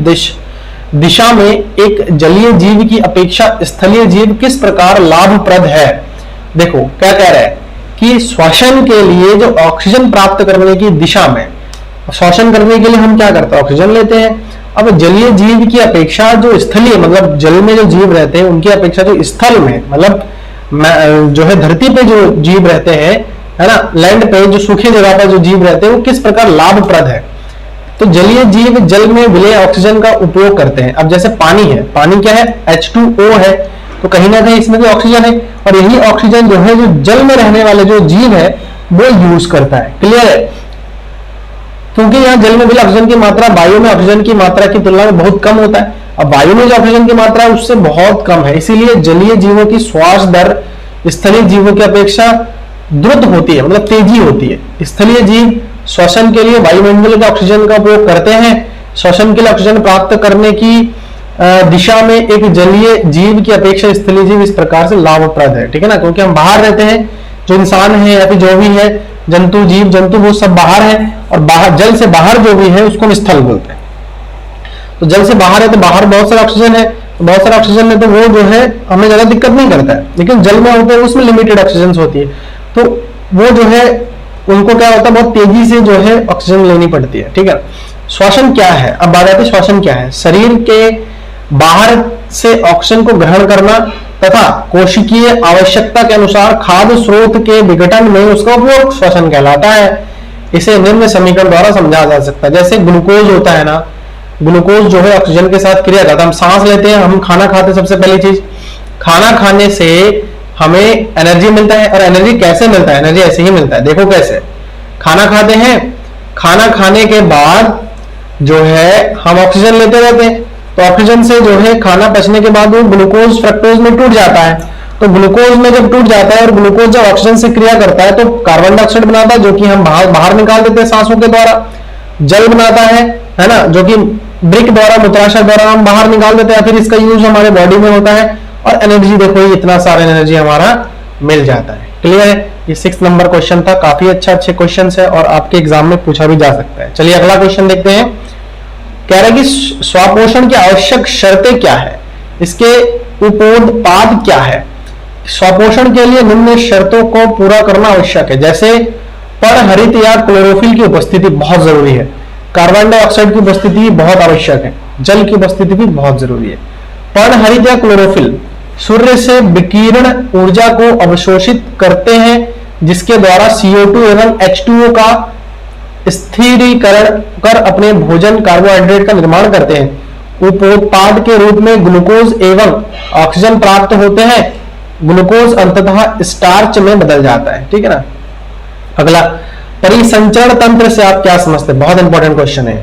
दिशा में एक जलीय जीव की अपेक्षा स्थलीय जीव किस प्रकार लाभप्रद है। देखो क्या कह रहा है कि श्वसन के लिए जो ऑक्सीजन प्राप्त करने की दिशा में श्वसन करने के लिए हम क्या करते हैं, ऑक्सीजन लेते हैं। अब जलीय जीव की अपेक्षा जो स्थलीय मतलब जल में जो जीव रहते हैं उनकी अपेक्षा जो स्थल में मतलब जो है धरती पे जो जीव रहते हैं, है ना, लैंड पे जो सूखी जगह पर जो जीव रहते हैं वो किस प्रकार लाभप्रद है। तो जलीय जीव जल में विलेय ऑक्सीजन का उपयोग करते हैं। अब जैसे पानी है, पानी क्या है, H2O है, तो कहीं ना कहीं इसमें भी ऑक्सीजन है, और यही ऑक्सीजन जो है जो जल में रहने वाले जो जीव है वो यूज करता है। क्लियर है, क्योंकि यहाँ जल में विलेय ऑक्सीजन की मात्रा वायु में ऑक्सीजन की मात्रा की तुलना में बहुत कम होता है। अब वायु में जो ऑक्सीजन की मात्रा है उससे बहुत कम है, इसीलिए जलीय जीवों की श्वास दर स्थलीय जीवों की अपेक्षा द्रुत होती है, मतलब तेजी होती है। स्थलीय जीव श्वसन के लिए वायुमंडल के ऑक्सीजन का उपयोग करते हैं। श्वसन के लिए ऑक्सीजन प्राप्त करने की दिशा में एक जलीय जीव की अपेक्षा स्थलीय जीव इस प्रकार से लाभप्रद है। ठीक है ना, क्योंकि हम बाहर रहते हैं, जो इंसान है या फिर जो भी है जंतु, जीव जंतु, वो सब बाहर है, और बाहर जल से बाहर जो भी है उसको हम स्थल बोलते हैं। तो जल से बाहर है तो बाहर बहुत सारा ऑक्सीजन है, तो बहुत सारा ऑक्सीजन है तो वो जो है हमें ज्यादा दिक्कत नहीं करता है। लेकिन जल में होते हैं उसमें लिमिटेड ऑक्सीजन होती है, तो वो जो है उनको क्या होता है, बहुत तेजी से जो है ऑक्सीजन लेनी पड़ती है। ठीक है, श्वसन क्या है, अब बात आती है श्वसन क्या है। शरीर के बाहर से ऑक्सीजन को ग्रहण करना तथा कोशिकीय आवश्यकता के अनुसार खाद्य स्रोत के विघटन में उसका उपयोग श्वसन कहलाता है। इसे निम्न समीकरण द्वारा समझा जा सकता है। जैसे ग्लूकोज होता है ना, ग्लूकोज जो है ऑक्सीजन के साथ क्रिया करता है। हम सांस लेते हैं, हम खाना खाते हैं, सबसे पहली चीज खाना खाने से हमें एनर्जी मिलता है। और एनर्जी कैसे मिलता है, एनर्जी ऐसे ही मिलता है, देखो कैसे। खाना खाते हैं, खाना खाने के बाद जो है हम ऑक्सीजन लेते रहते हैं, तो ऑक्सीजन से जो है खाना पचने के बाद वो ग्लूकोज फ्रक्टोज में टूट जाता है। तो ग्लूकोज में जब टूट जाता है और ग्लूकोज जब ऑक्सीजन से क्रिया करता है तो कार्बन डाइऑक्साइड बनाता है, जो कि हम बाहर निकाल देते हैं सांसों के द्वारा। जल बनाता है ना, जो कि ब्रिक द्वारा, मूत्राशय द्वारा हम बाहर निकाल देते हैं, फिर इसका यूज हमारे बॉडी में होता है। और एनर्जी देखो, ये इतना सारा एनर्जी हमारा मिल जाता है। क्लियर है, ये 6 नंबर क्वेश्चन था, काफी अच्छे क्वेश्चन है और आपके एग्जाम में पूछा भी जा सकता है। चलिए अगला क्वेश्चन देखते हैं। कह रहा है कि स्वपोषण की आवश्यक शर्तें क्या है, इसके उपोत्पाद क्या है। स्वपोषण के लिए निम्न शर्तों को पूरा करना आवश्यक है। जैसे परहरित या क्लोरोफिल की उपस्थिति बहुत जरूरी है, कार्बन डाइऑक्साइड की उपस्थिति बहुत आवश्यक है, जल की उपस्थिति भी बहुत जरूरी है। पर्णहरित या क्लोरोफिल सूर्य से विकिरण ऊर्जा को अवशोषित करते हैं, जिसके द्वारा CO2 एवं H2O का स्थिरीकरण कर अपने भोजन कार्बोहाइड्रेट का निर्माण करते हैं। उपोत्पाद के रूप में ग्लूकोज एवं ऑक्सीजन प्राप्त होते हैं। ग्लूकोज अंततः स्टार्च में बदल जाता है। ठीक है ना। अगला, परिसंचरण तंत्र से आप क्या समझते हैं, बहुत इंपॉर्टेंट क्वेश्चन है।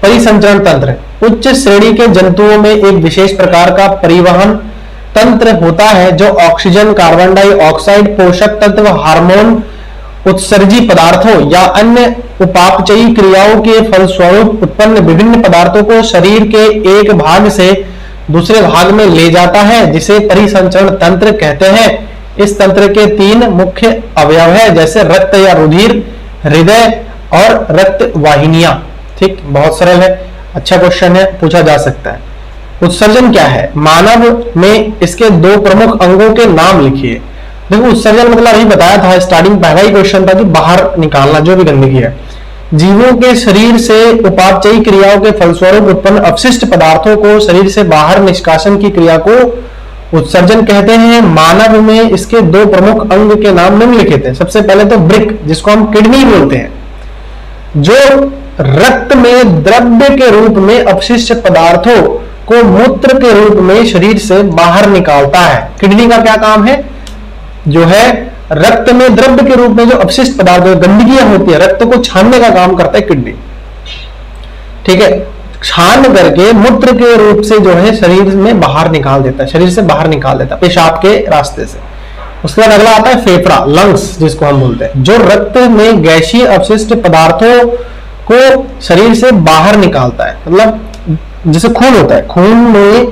परिसंचरण तंत्र उच्च श्रेणी के जंतुओं में एक विशेष प्रकार का परिवहन तंत्र होता है जो ऑक्सीजन, कार्बन डाइऑक्साइड, पोषक तत्व, हार्मोन, उत्सर्जी पदार्थों या अन्य उपापचयी क्रियाओं के फलस्वरूप उत्पन्न विभिन्न पदार्थों को शरीर के एक भाग से दूसरे भाग में ले जाता है, जिसे परिसंचरण तंत्र कहते हैं। इस तंत्र के 3 मुख्य अवयव है, जैसे रक्त या रुधिर, हृदय और रक्त वाहिनियां। ठीक, बहुत सरल है, अच्छा क्वेश्चन है, पूछा जा सकता है। उत्सर्जन क्या है, मानव में इसके 2 प्रमुख अंगों के नाम लिखिए। देखो उत्सर्जन मतलब अभी बताया था, स्टार्टिंग पहला ही क्वेश्चन था कि बाहर निकालना जो भी गंदगी है। जीवों के शरीर से उपापचयी क्रियाओं के फलस्वरूप उत्पन्न अपशिष्ट पदार्थों को शरीर से बाहर निष्कासन की क्रिया को उत्सर्जन कहते हैं। मानव में इसके 2 प्रमुख अंग के नाम निम्नलिखित हैं। सबसे पहले तो ब्रिक, जिसको हम किडनी बोलते हैं, जो रक्त में द्रव्य के रूप में अपशिष्ट पदार्थों को मूत्र के रूप में शरीर से बाहर निकालता है। किडनी का क्या काम है, जो है रक्त में द्रव्य के रूप में जो अपशिष्ट पदार्थ गंदगियां होती है, रक्त को छानने का काम करता है किडनी। ठीक है, छान करके मूत्र के रूप से जो है शरीर में बाहर निकाल देता है, शरीर से बाहर निकाल देता है पेशाब के रास्ते से। उसके बाद अगला आता है फेफड़ा, लंग्स जिसको हम बोलते हैं, जो रक्त में गैसीय अपशिष्ट पदार्थों को शरीर से बाहर निकालता है। मतलब जैसे खून होता है, खून में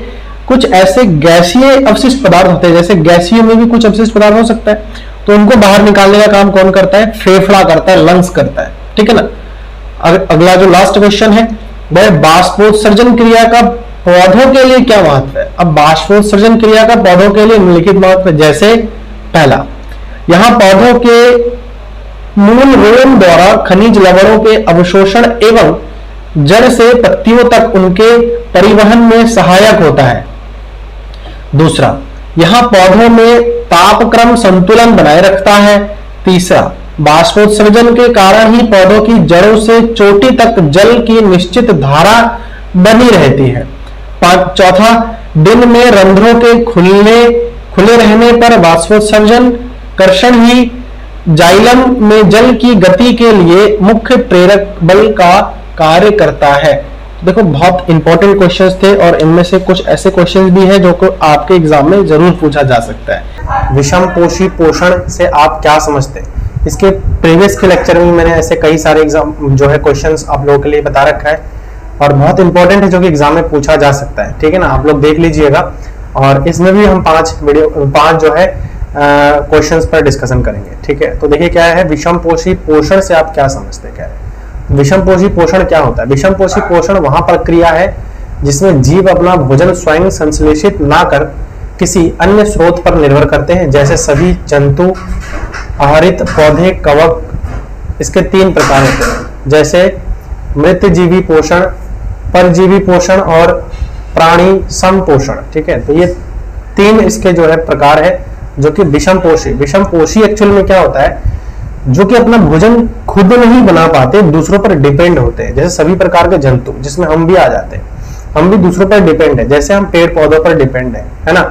कुछ ऐसे गैसीय अपशिष्ट पदार्थ होते हैं, जैसे गैसीय में भी कुछ अपशिष्ट पदार्थ हो सकता है, तो उनको बाहर निकालने का काम कौन करता है, फेफड़ा करता है, लंग्स करता है। ठीक है ना। अगला जो लास्ट क्वेश्चन है वह बाष्पोत्सर्जन क्रिया का पौधों के लिए क्या महत्व है। अब बाष्पोत्सर्जन क्रिया का पौधों के लिए निम्नलिखित महत्व, जैसे पहला, यहां पौधों के मूल रोम द्वारा खनिज लवणों के अवशोषण एवं जड़ से पत्तियों तक उनके परिवहन में सहायक होता है। दूसरा, यह पौधों में तापक्रम संतुलन बनाए रखता है। तीसरा, बाष्पोत्सर्जन के कारण ही पौधों की जड़ों से चोटी तक जल की निश्चित धारा बनी रहती है। चौथा, दिन में रंध्रों के खुले रहने पर बाष्पोत्सर्जन कर्षण ही जाइलम में जल की गति के लिए मुख्य प्रेरक बल का कार्य करता है। देखो, बहुत इंपॉर्टेंट क्वेश्चंस थे और इनमें से कुछ ऐसे क्वेश्चंस भी हैं जो को आपके एग्जाम में जरूर पूछा जा सकता है। विषम पोषी पोषण से आप क्या समझते हैं? इसके प्रीवियस के लेक्चर में मैंने ऐसे कई सारे एग्जाम जो है क्वेश्चंस आप लोगों के लिए बता रखा है और बहुत इंपॉर्टेंट है जो कि एग्जाम में पूछा जा सकता है। ठीक है ना, आप लोग देख लीजिएगा और इसमें भी हम पांच जो है क्वेश्चंस पर डिस्कशन करेंगे। ठीक है, तो देखिए क्या है विषम पोषी पोषण से आप क्या समझते हैं? क्या है विषम पोषी पोषण? क्या होता है विषम पोषी पोषण? वहां प्रक्रिया है जिसमें जीव अपना भोजन स्वयं संश्लेषित ना कर किसी अन्य स्रोत पर निर्भर करते हैं, जैसे सभी जंतु, आहारित पौधे, कवक। इसके 3 प्रकार होते हैं, जैसे मृतजीवी पोषण, परजीवी पोषण और प्राणी संपोषण। ठीक है, तो ये 3 इसके जो है प्रकार है जो कि विषम पोषी। विषम पोषी एक्चुअल में क्या होता है? जो कि अपना भोजन खुद नहीं बना पाते, दूसरों पर डिपेंड होते हैं, जैसे सभी प्रकार के जंतु, जिसमें हम भी आ जाते हैं। हम भी दूसरों पर डिपेंड है, जैसे हम पेड़ पौधों पर डिपेंड है ना।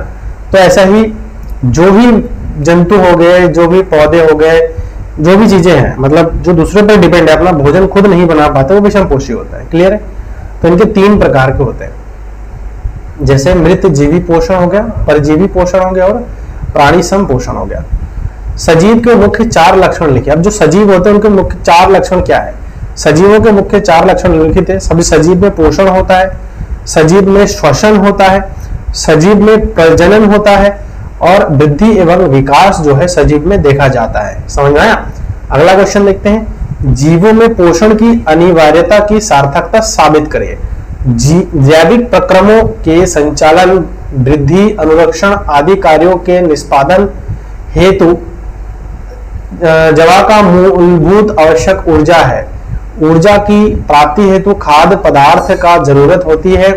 तो ऐसा ही जो भी जंतु हो गए, जो भी पौधे हो गए, जो भी चीजें हैं, मतलब जो दूसरों पर डिपेंड है, अपना भोजन खुद नहीं बना पाते, वो विषम पोषी होता है। क्लियर है? तो इनके 3 प्रकार के होते हैं, जैसे मृत जीवी पोषण हो गया, परजीवी पोषण हो गया और प्राणी संपोषण हो गया। सजीव के मुख्य 4 लक्षण लिखे। अब जो सजीव होते हैं उनके मुख्य 4 लक्षण क्या है? सजीवों के मुख्य 4 लक्षण लिखित है। सभी सजीव में पोषण होता है, सजीव में श्वसन होता है, सजीव में प्रजनन होता है और वृद्धि एवं विकास जो है सजीव में देखा जाता है। समझ में आया? अगला क्वेश्चन देखते हैं, जीवों में पोषण की अनिवार्यता की सार्थकता साबित करिए। जैविक प्रक्रमों के संचालन, वृद्धि, अनुरक्षण आदि कार्यों के निष्पादन हेतु जवा का मूलभूत आवश्यक ऊर्जा है। ऊर्जा की प्राप्ति हेतु खाद्य पदार्थ का जरूरत होती है,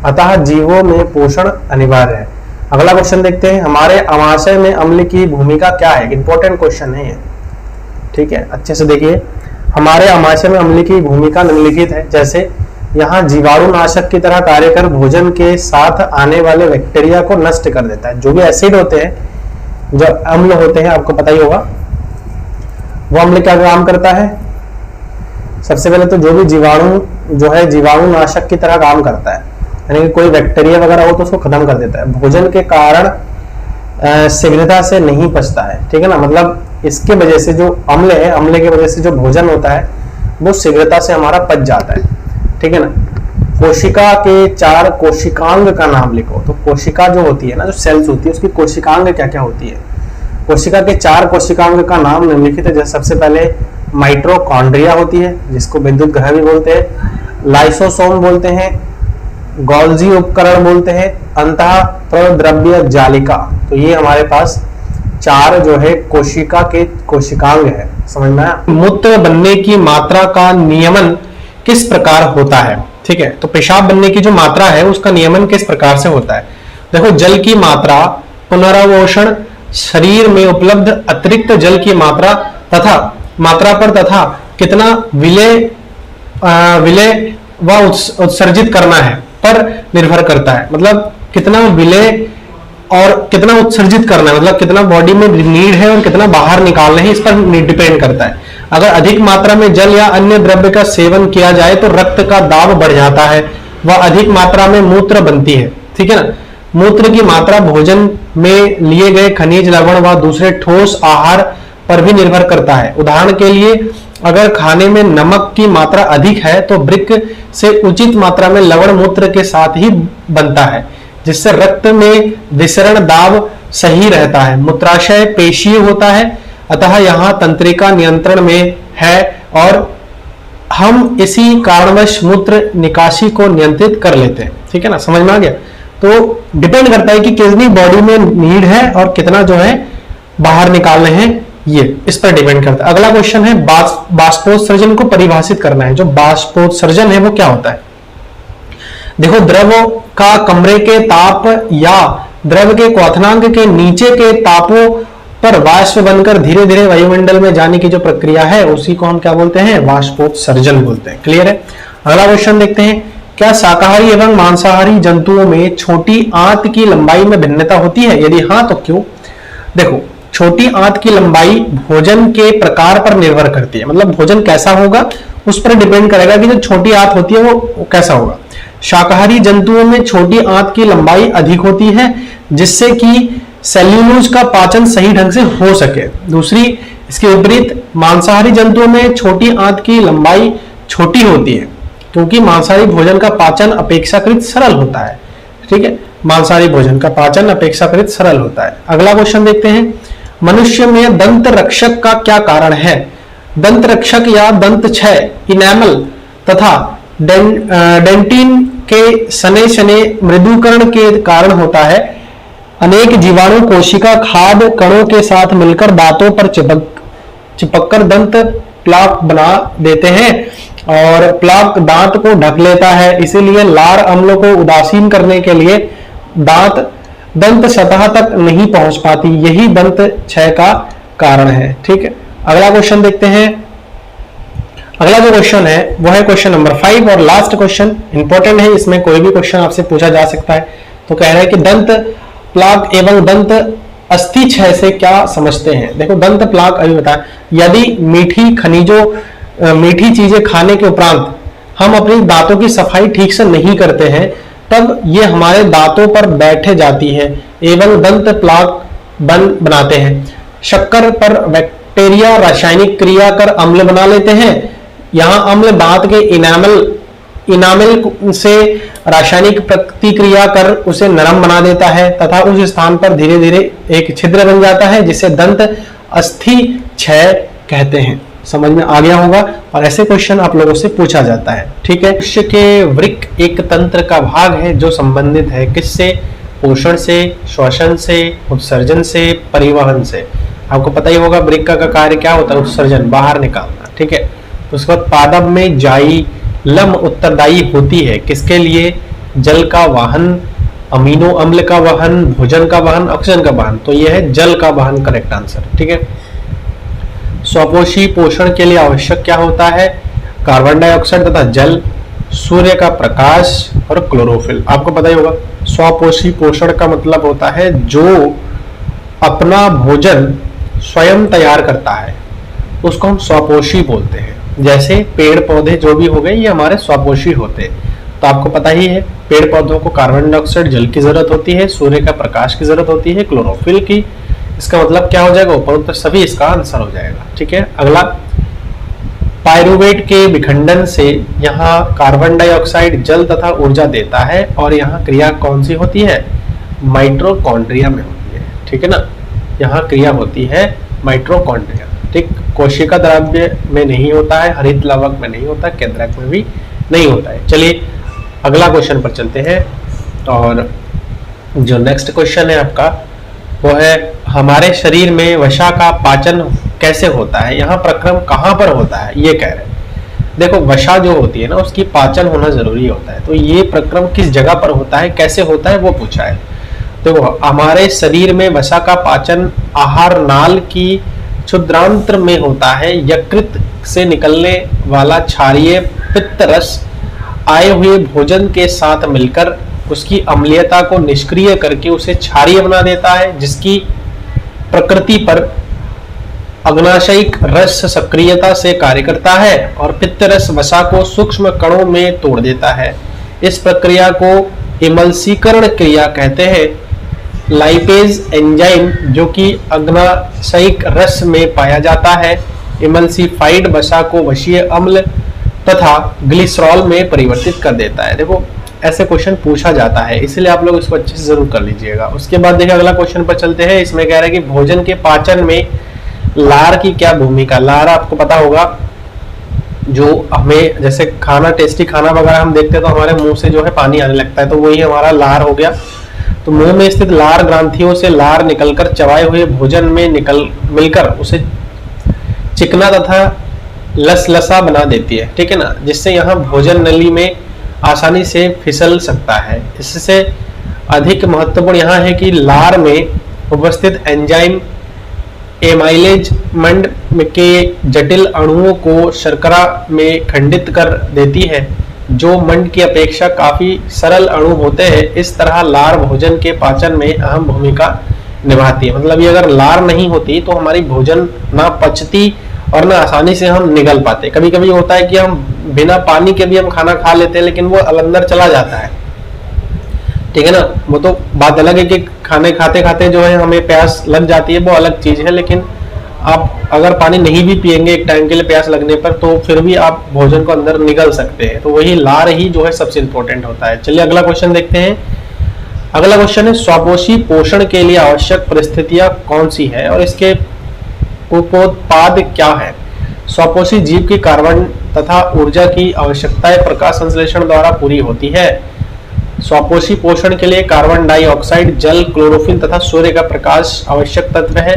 अतः जीवों में पोषण अनिवार्य है। अगला क्वेश्चन देखते हैं, हमारे अमाशय में अम्ल की भूमिका क्या है? इंपॉर्टेंट क्वेश्चन है ये। ठीक है, अच्छे से देखिए, हमारे अमाशय में अम्ल की भूमिका निम्नलिखित है। जैसे यहाँ जीवाणुनाशक की तरह कार्य कर भोजन के साथ आने वाले बैक्टीरिया को नष्ट कर देता है। जो भी एसिड होते हैं, जो अम्ल होते हैं, आपको पता ही होगा, वो अम्ल क्या काम करता है? सबसे पहले तो जो भी जीवाणु जो है जीवाणुनाशक की तरह काम करता है, यानी कि कोई बैक्टीरिया वगैरह हो तो उसको खत्म कर देता है। भोजन के कारण शीघ्रता से नहीं पचता है। ठीक है ना, मतलब इसके वजह से जो अम्ल है, अम्ल की वजह से जो भोजन होता है वो शीघ्रता से हमारा पच जाता है। ठीक है ना। कोशिका के 4 कोशिकांग का नाम लिखो। तो कोशिका जो होती है ना, जो सेल्स होती है, उसकी कोशिकांग क्या क्या होती है? कोशिका के 4 कोशिकांग का नाम निम्नलिखित है। जैसे सबसे पहले माइटोकॉन्ड्रिया होती है, जिसको विद्युत ग्रह भी बोलते हैं, लाइसोसोम बोलते हैं, गोल्जी उपकरण बोलते हैं, अंतः प्रद्रव्य जालिका। तो ये हमारे पास 4 जो है कोशिका के कोशिकांग है। समझ में आया? मूत्र बनने की मात्रा का नियमन किस प्रकार होता है? ठीक है, तो पेशाब बनने की जो मात्रा है उसका नियमन किस प्रकार से होता है? देखो, जल की मात्रा, पुनरावोषण, शरीर में उपलब्ध अतिरिक्त जल की मात्रा पर तथा कितना विलय व उत्सर्जित करना है पर निर्भर करता है। मतलब कितना विलय और कितना उत्सर्जित करना है, मतलब कितना बॉडी में नीड है और कितना बाहर निकालना है, इस पर डिपेंड करता है। अगर अधिक मात्रा में जल या अन्य द्रव्य का सेवन किया जाए तो रक्त का दाब बढ़ जाता है व अधिक मात्रा में मूत्र बनती है। ठीक है ना। मूत्र की मात्रा भोजन में लिए गए खनिज, लवण व दूसरे ठोस आहार पर भी निर्भर करता है। उदाहरण के लिए, अगर खाने में नमक की मात्रा अधिक है तो वृक्क से उचित मात्रा में लवण मूत्र के साथ ही बनता है, जिससे रक्त में विसरण दाब सही रहता है। मूत्राशय पेशीय होता है, अतः यहाँ तंत्रिका नियंत्रण में है और हम इसी कारणवश मूत्र निकासी को नियंत्रित कर लेते हैं। ठीक है ना, समझ में आ गया? तो डिपेंड करता है कि कितनी बॉडी में नीड है और कितना जो है बाहर निकालने हैं, ये इस पर डिपेंड करता है। अगला क्वेश्चन है बाष्पोत्सर्जन को परिभाषित करना है। जो बाष्पोत्सर्जन है वो क्या होता है? देखो, द्रव का कमरे के ताप या द्रव के क्वथनांक के नीचे के तापों पर वाष्प बनकर धीरे धीरे वायुमंडल में जाने की जो प्रक्रिया है उसी को हम क्या बोलते हैं? बाष्पोत्सर्जन बोलते हैं। क्लियर है? अगला क्वेश्चन देखते हैं, क्या शाकाहारी एवं मांसाहारी जंतुओं में छोटी आंत की लंबाई में भिन्नता होती है? यदि हाँ तो क्यों? देखो, छोटी आंत की लंबाई भोजन के प्रकार पर निर्भर करती है। मतलब भोजन कैसा होगा उस पर डिपेंड करेगा कि जो छोटी आंत होती है वो कैसा होगा। शाकाहारी जंतुओं में छोटी आंत की लंबाई अधिक होती है जिससे कि सेल्यूलोज का पाचन सही ढंग से हो सके। दूसरी, इसके विपरीत मांसाहारी जंतुओं में छोटी आंत की लंबाई छोटी होती है क्योंकि मांसाहारी भोजन का पाचन अपेक्षाकृत सरल होता है। ठीक है, मांसाहारी भोजन का पाचन अपेक्षाकृत सरल होता है। अगला क्वेश्चन देखते हैं, मनुष्य में दंत रक्षक का क्या कारण है? दंत रक्षक या दंत क्षय इनेमल तथा डेंटिन के सने शने मृदुकरण के कारण होता है। अनेक जीवाणु कोशिका खाद्य कणों के साथ मिलकर दांतों पर चिपककर दंत प्लाक बना देते हैं और प्लाक दांत को ढक लेता है। इसीलिए लार अम्ल को उदासीन करने के लिए दंत सतह तक नहीं पहुंच पाती। यही दंत क्षय का कारण है। ठीक है, अगला क्वेश्चन देखते हैं। अगला जो क्वेश्चन है वो है क्वेश्चन नंबर 5 और लास्ट क्वेश्चन इंपॉर्टेंट है। इसमें कोई भी क्वेश्चन आपसे पूछा जा सकता है। तो कह रहे हैं कि दंत प्लाक एवं दंत अस्थि क्षय से क्या समझते हैं? देखो, दंत प्लाक अभी बताया, यदि मीठी चीजें खाने के उपरांत हम अपनी दांतों की सफाई ठीक से नहीं करते हैं तब ये हमारे दांतों पर बैठे जाती है एवं दंत प्लाक बनाते हैं। शक्कर पर बैक्टीरिया रासायनिक क्रिया कर अम्ल बना लेते हैं। यहाँ अम्ल दांत के इनामिल से रासायनिक प्रतिक्रिया कर उसे नरम बना देता है तथा उस स्थान पर धीरे धीरे एक छिद्र बन जाता है जिसे दंत अस्थि क्षय कहते हैं। समझ में आ गया होगा और ऐसे क्वेश्चन आप लोगों से पूछा जाता है। ठीक है, मनुष्य के वृक्क एक तंत्र का भाग है जो संबंधित है किससे? पोषण से, श्वसन से, उत्सर्जन से, परिवहन से। आपको पता ही होगा वृक्क का कार्य क्या होता है? उत्सर्जन, बाहर निकालना। ठीक है, उसके बाद पादप में जाइलम उत्तरदायी होती है किसके लिए? जल का वहन, अमीनो अम्ल का वहन, भोजन का वहन, ऑक्सीजन का वहन। तो यह है जल का वहन, करेक्ट आंसर। ठीक है, स्वपोषी पोषण के लिए आवश्यक क्या होता है? कार्बन डाइऑक्साइड तथा जल, सूर्य का प्रकाश और क्लोरोफिल। आपको पता ही होगा स्वपोषी पोषण का मतलब होता है जो अपना भोजन स्वयं तैयार करता है उसको हम स्वपोषी बोलते हैं। जैसे पेड़ पौधे जो भी हो गए ये हमारे स्वपोषी होते हैं। तो आपको पता ही है पेड़ पौधों को कार्बन डाइऑक्साइड जल की जरूरत होती है, सूर्य का प्रकाश की जरूरत होती है, क्लोरोफिल की। इसका मतलब क्या हो जाएगा? ऊपर सभी इसका आंसर हो जाएगा। ठीक है, अगला, पायरुवेट के विखंडन से यहाँ कार्बन डाइऑक्साइड जल तथा ऊर्जा देता है और यहाँ क्रिया कौन सी होती है? माइटोकॉन्ड्रिया में होती है। ठीक है ना, यहाँ क्रिया होती है माइटोकॉन्ड्रिया। ठीक, कोशिका द्रव्य में नहीं होता है, हरित लवक में नहीं होता, केंद्रक में भी नहीं होता है। चलिए अगला क्वेश्चन पर चलते हैं और जो नेक्स्ट क्वेश्चन है आपका वो है हमारे शरीर में वसा का पाचन कैसे होता है? यहाँ प्रक्रम कहाँ पर होता है ये कह रहे हैं। देखो, वसा जो होती है ना उसकी पाचन होना जरूरी होता है। तो ये प्रक्रम किस जगह पर होता है, कैसे होता है वो पूछा है। देखो, हमारे शरीर में वसा का पाचन आहार नाल की क्षुद्रांत्र में होता है। यकृत से निकलने वाला क्षारीय पित्त रस आए हुए भोजन के साथ मिलकर उसकी अम्लीयता को निष्क्रिय करके उसे क्षारीय बना देता है जिसकी प्रकृति पर अग्नाशयिक रस सक्रियता से कार्य करता है और पित्त रस वसा को सूक्ष्म कणों में तोड़ देता है। इस प्रक्रिया को इमल्सीकरण क्रिया कहते हैं। लाइपेज एंजाइम जो कि अग्नाशयिक रस में पाया जाता है इमल्सिफाइड वसा को वशीय अम्ल तथा ग्लिसरॉल में परिवर्तित कर देता है। देखो, ऐसे क्वेश्चन पूछा जाता है इसलिए आप लोग इसको अच्छे से जरूर कर लीजिएगा। उसके बाद देखिए अगला क्वेश्चन पर चलते हैं। इसमें कह रहा है कि भोजन के पाचन में लार की क्या भूमिका? लार आपको पता होगा जो हमें जैसे खाना, टेस्टी खाना वगैरह हम देखते हैं तो हमारे मुंह से जो है पानी आने लगता है, तो वही हमारा लार हो गया। तो मुंह में स्थित लार ग्रंथियों से लार निकलकर चबाए हुए भोजन में मिलकर उसे चिकना तथा लसलसा बना देती है, ठीक है ना, जिससे यहाँ भोजन नली में आसानी से फिसल सकता है। इससे अधिक महत्वपूर्ण यहाँ है कि लार में उपस्थित एंजाइम एमाइलेज मंड के जटिल अणुओं को शर्करा में खंडित कर देती है, जो मंड की अपेक्षा काफी सरल अणु होते हैं। इस तरह लार भोजन के पाचन में अहम भूमिका निभाती है। मतलब ये अगर लार नहीं होती तो हमारी भोजन ना पचती और ना आसानी से हम निगल पाते। कभी कभी होता है कि हम बिना पानी के भी हम खाना खा लेते हैं, लेकिन वो अंदर चला जाता है, ठीक है ना। वो तो बात अलग है कि खाने खाते खाते जो है हमें प्यास लग जाती है, वो अलग चीज है। लेकिन आप अगर पानी नहीं भी पिएंगे एक टाइम के लिए प्यास लगने पर, तो फिर भी आप भोजन को अंदर निगल सकते हैं। तो वही लार ही जो है सबसे इंपॉर्टेंट होता है। चलिए अगला क्वेश्चन देखते हैं। अगला क्वेश्चन है, स्वापोषी पोषण के लिए आवश्यक परिस्थितियां कौन सी है और इसके उपोत्पाद क्या है। स्वापोषी जीव की कार्बन तथा ऊर्जा की आवश्यकताएं प्रकाश संश्लेषण द्वारा पूरी होती है। स्वापोषी पोषण के लिए कार्बन डाइऑक्साइड, जल, क्लोरोफिल तथा सूर्य का प्रकाश आवश्यक तत्व है।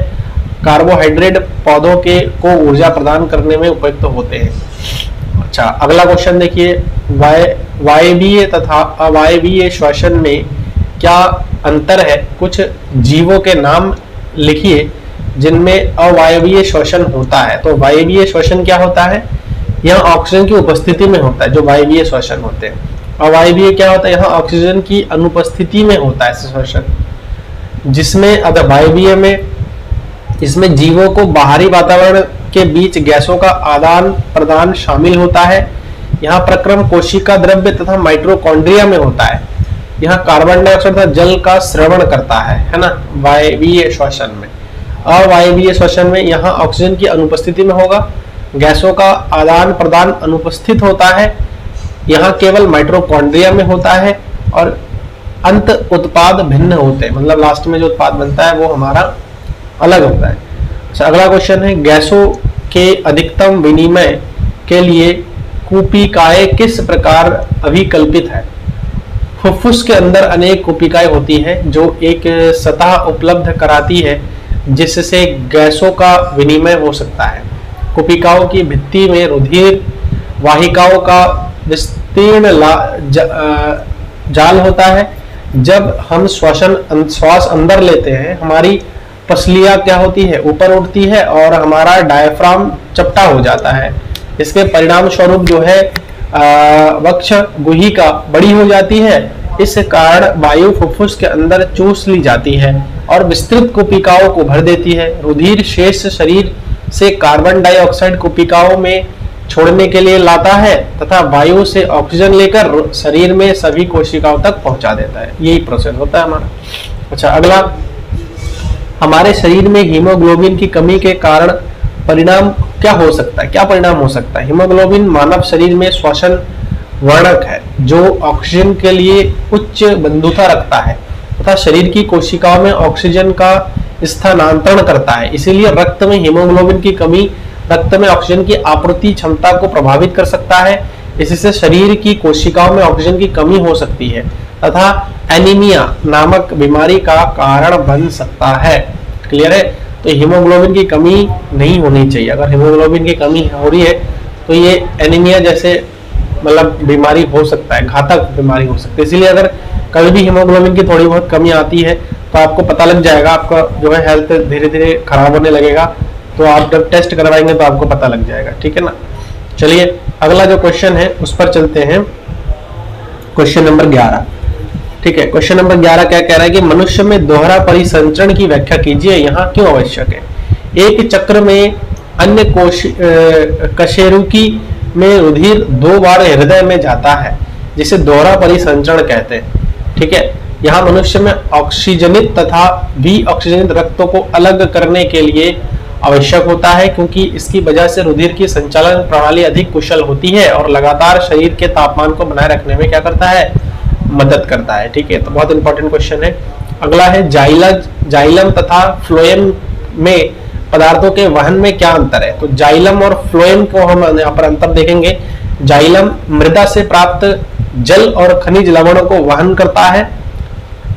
कार्बोहाइड्रेट पौधों के को ऊर्जा प्रदान करने में उपयुक्त होते हैं। अच्छा, अगला क्वेश्चन देखिए, वायवीय तथा अवायवीय श्वसन में क्या अंतर है। कुछ जीवों के नाम लिखिए जिनमें अवायवीय श्वसन होता है। तो वायवीय श्वसन क्या होता है, यह ऑक्सीजन की उपस्थिति में होता है जो वायवीय श्वसन होते हैं। अवायवीय क्या होता है, यहाँ ऑक्सीजन की अनुपस्थिति में होता है श्वसन। जिसमें वायवीय में इसमें जीवों को बाहरी वातावरण के बीच गैसों का आदान प्रदान शामिल होता है। यहाँ प्रक्रम कोशिका द्रव्य तथा माइटोकॉन्ड्रिया में होता है। यहाँ कार्बन डाइऑक्साइड तथा जल का श्रवण करता है ना, वायवीय श्वसन में। अवायवीय श्वसन में यहाँ ऑक्सीजन की अनुपस्थिति में होगा, गैसों का आदान प्रदान अनुपस्थित होता है, यहाँ केवल माइटोकॉन्ड्रिया में होता है और अंत उत्पाद भिन्न होते हैं। मतलब लास्ट में जो उत्पाद बनता है वो हमारा अलग होता है। अच्छा, अगला क्वेश्चन है, गैसों के अधिकतम विनिमय के लिए कूपिकाएं किस प्रकार अभिकल्पित है। फुफ्फुस के अंदर अनेक कूपिकाएं होती है जो एक सतह उपलब्ध कराती है जिससे गैसों का विनिमय हो सकता है। कूपिकाओं की भित्ति में रुधिर वाहिकाओं का विस्तीर्ण जाल होता है। जब हम श्वास अंदर लेते हैं, हमारी पसलियां क्या होती है, ऊपर उठती है और हमारा डायफ्राम चपटा हो जाता है। इसके परिणाम स्वरूप जो है वक्ष गुहिका बड़ी हो जाती है। इस कारण वायु फुफ्फुस के अंदर चूस ली जाती है और विस्तृत कूपिकाओं को भर देती है। रुधिर शेष शरीर से कार्बन डाइऑक्साइड कूपिकाओं में छोड़ने के लिए लाता है तथा वायु से ऑक्सीजन लेकर शरीर में सभी कोशिकाओं तक पहुंचा देता है। यही प्रोसेस होता है हमारा। अच्छा, अगला, हमारे शरीर में हीमोग्लोबिन की कमी के कारण परिणाम क्या हो सकता है। क्या परिणाम हो सकता है। हीमोग्लोबिन मानव शरीर में श्वसन वर्णक है जो ऑक्सीजन के लिए उच्च बंधुता रखता है तथा शरीर की कोशिकाओं में ऑक्सीजन का स्थानांतरण करता है। इसीलिए रक्त में हीमोग्लोबिन की कमी रक्त में ऑक्सीजन की आपूर्ति क्षमता को प्रभावित कर सकता है। इससे शरीर की कोशिकाओं में ऑक्सीजन की कमी हो सकती है तथा एनीमिया नामक बीमारी का कारण बन सकता है। क्लियर है। तो हीमोग्लोबिन की कमी नहीं होनी चाहिए। अगर हीमोग्लोबिन की कमी हो रही है तो ये एनीमिया जैसे मतलब बीमारी हो सकता है, घातक बीमारी हो सकती है। इसीलिए अगर कभी भी हीमोग्लोबिन की थोड़ी बहुत कमी आती है तो आपको पता लग जाएगा, आपका जो है हेल्थ धीरे धीरे खराब होने लगेगा। तो आप जब टेस्ट करवाएंगे तो आपको पता लग जाएगा, ठीक है ना। चलिए अगला जो क्वेश्चन है उस पर चलते हैं। क्वेश्चन नंबर 11, ठीक है। क्वेश्चन नंबर 11 क्या कह रहा है कि मनुष्य में दोहरा परिसंचरण की व्याख्या कीजिए, यहाँ क्यों आवश्यक है। एक चक्र में अन्य कशेरुकी में रुधिर 2 बार हृदय में जाता है जिसे दोहरा परिसंचरण कहते हैं, ठीक है। यहाँ मनुष्य में ऑक्सीजनित तथा भी ऑक्सीजनित रक्तों को अलग करने के लिए आवश्यक होता है, क्योंकि इसकी वजह से रुधिर की संचालन प्रणाली अधिक कुशल होती है और लगातार शरीर के तापमान को बनाए रखने में क्या करता है, मदद करता है, ठीक है। तो बहुत इंपॉर्टेंट क्वेश्चन है। अगला है जाइलम तथा फ्लोएम में पदार्थों के वहन में क्या अंतर है। तो जाइलम और फ्लोएम को हम यहाँ पर अंतर देखेंगे। जाइलम मृदा से प्राप्त जल और खनिज लवणों को वहन करता है,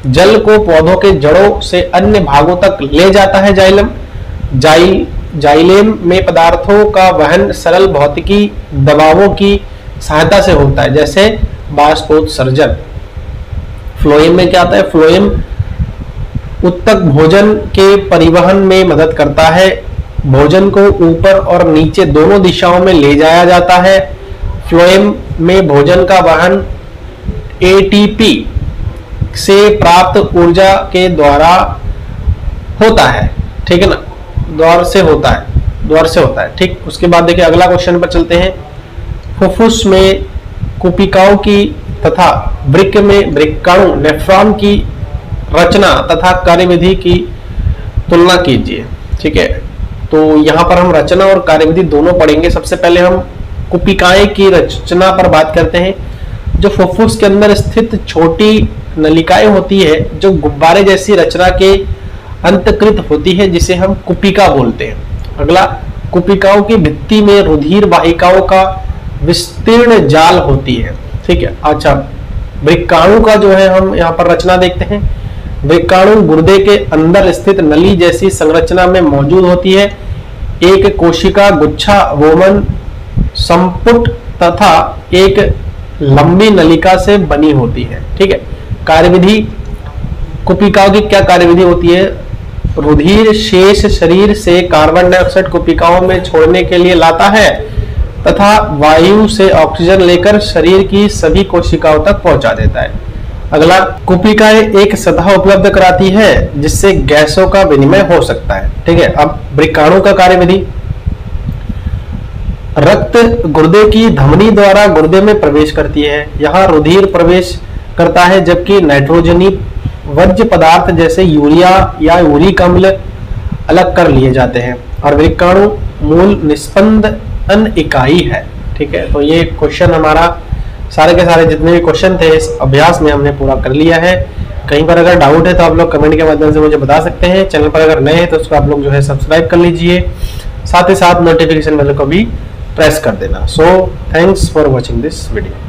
जल को पौधों के जड़ों से अन्य भागों तक ले जाता है। जाइलेम में पदार्थों का वहन सरल भौतिकी दबावों की सहायता से होता है, जैसे बाष्पोत्सर्जन। फ्लोएम में क्या आता है? फ्लोएम उत्तक भोजन के परिवहन में मदद करता है। भोजन को ऊपर और नीचे दोनों दिशाओं में ले जाया जाता है। फ्लोएम में भोजन का वहन एटीपी से प्राप्त ऊर्जा के द्वारा होता है, ठीक है ना, द्वार से होता है। ठीक, उसके बाद देखिए अगला क्वेश्चन पर चलते हैं। फुफ्फुस में कुपिकाओं की तथा वृक्क में वृक्काणु नेफ्रॉन की रचना तथा कार्यविधि की तुलना कीजिए। ठीक है, तो यहां पर हम रचना और कार्यविधि दोनों पढ़ेंगे। सबसे पहले हम कुपिकाएं की रचना पर बात करते हैं। जो फुफ्फुस के अंदर स्थित छोटी नलिकाएं होती है, जो गुब्बारे जैसी रचना के अंतकृत होती है, जिसे हम कुपिका बोलते हैं। अगला, कुपिकाओं की भित्ति में रुधिर वाहिकाओं का विस्तीर्ण जाल होती है। ठीक है, अच्छा, वृक्काणु का जो है हम यहाँ पर रचना देखते हैं। वृक्काणु गुर्दे के अंदर स्थित नली जैसी संरचना में मौजूद होती है। एक कोशिका गुच्छा वोमन संपुट तथा एक लंबी नलिका से बनी होती है। ठीक है, कार्यविधि, कुपिकाओं की क्या कार्यविधि होती है? रुधिर शेष शरीर से कार्बन डाइऑक्साइड कुपिकाओं में छोड़ने के लिए लाता है तथा वायु से ऑक्सीजन लेकर शरीर की सभी कोशिकाओं तक पहुंचा देता है। अगला, कुपिकाएं एक सतह उपलब्ध कराती है जिससे गैसों का विनिमय हो सकता है। ठीक है, अब वृक्काणु का कार्यविधि। रक्त गुर्दे की धमनी द्वारा गुर्दे में प्रवेश करती है। यहाँ रुधिर प्रवेश करता है, जबकि नाइट्रोजनी वर्ज्य पदार्थ जैसे यूरिया या यूरिक अम्ल अलग कर लिए जाते हैं। और वृक्काणु मूल निस्पंदन इकाई है। ठीक है, तो ये क्वेश्चन हमारा सारे के सारे जितने भी क्वेश्चन थे इस अभ्यास में हमने पूरा कर लिया है। कहीं पर अगर डाउट है तो आप लोग कमेंट के माध्यम से मुझे बता सकते हैं। चैनल पर अगर नए हैं तो उसको आप लोग जो है सब्सक्राइब कर लीजिए, साथ ही साथ नोटिफिकेशन बेल को भी प्रेस कर देना। So thanks for watching this video.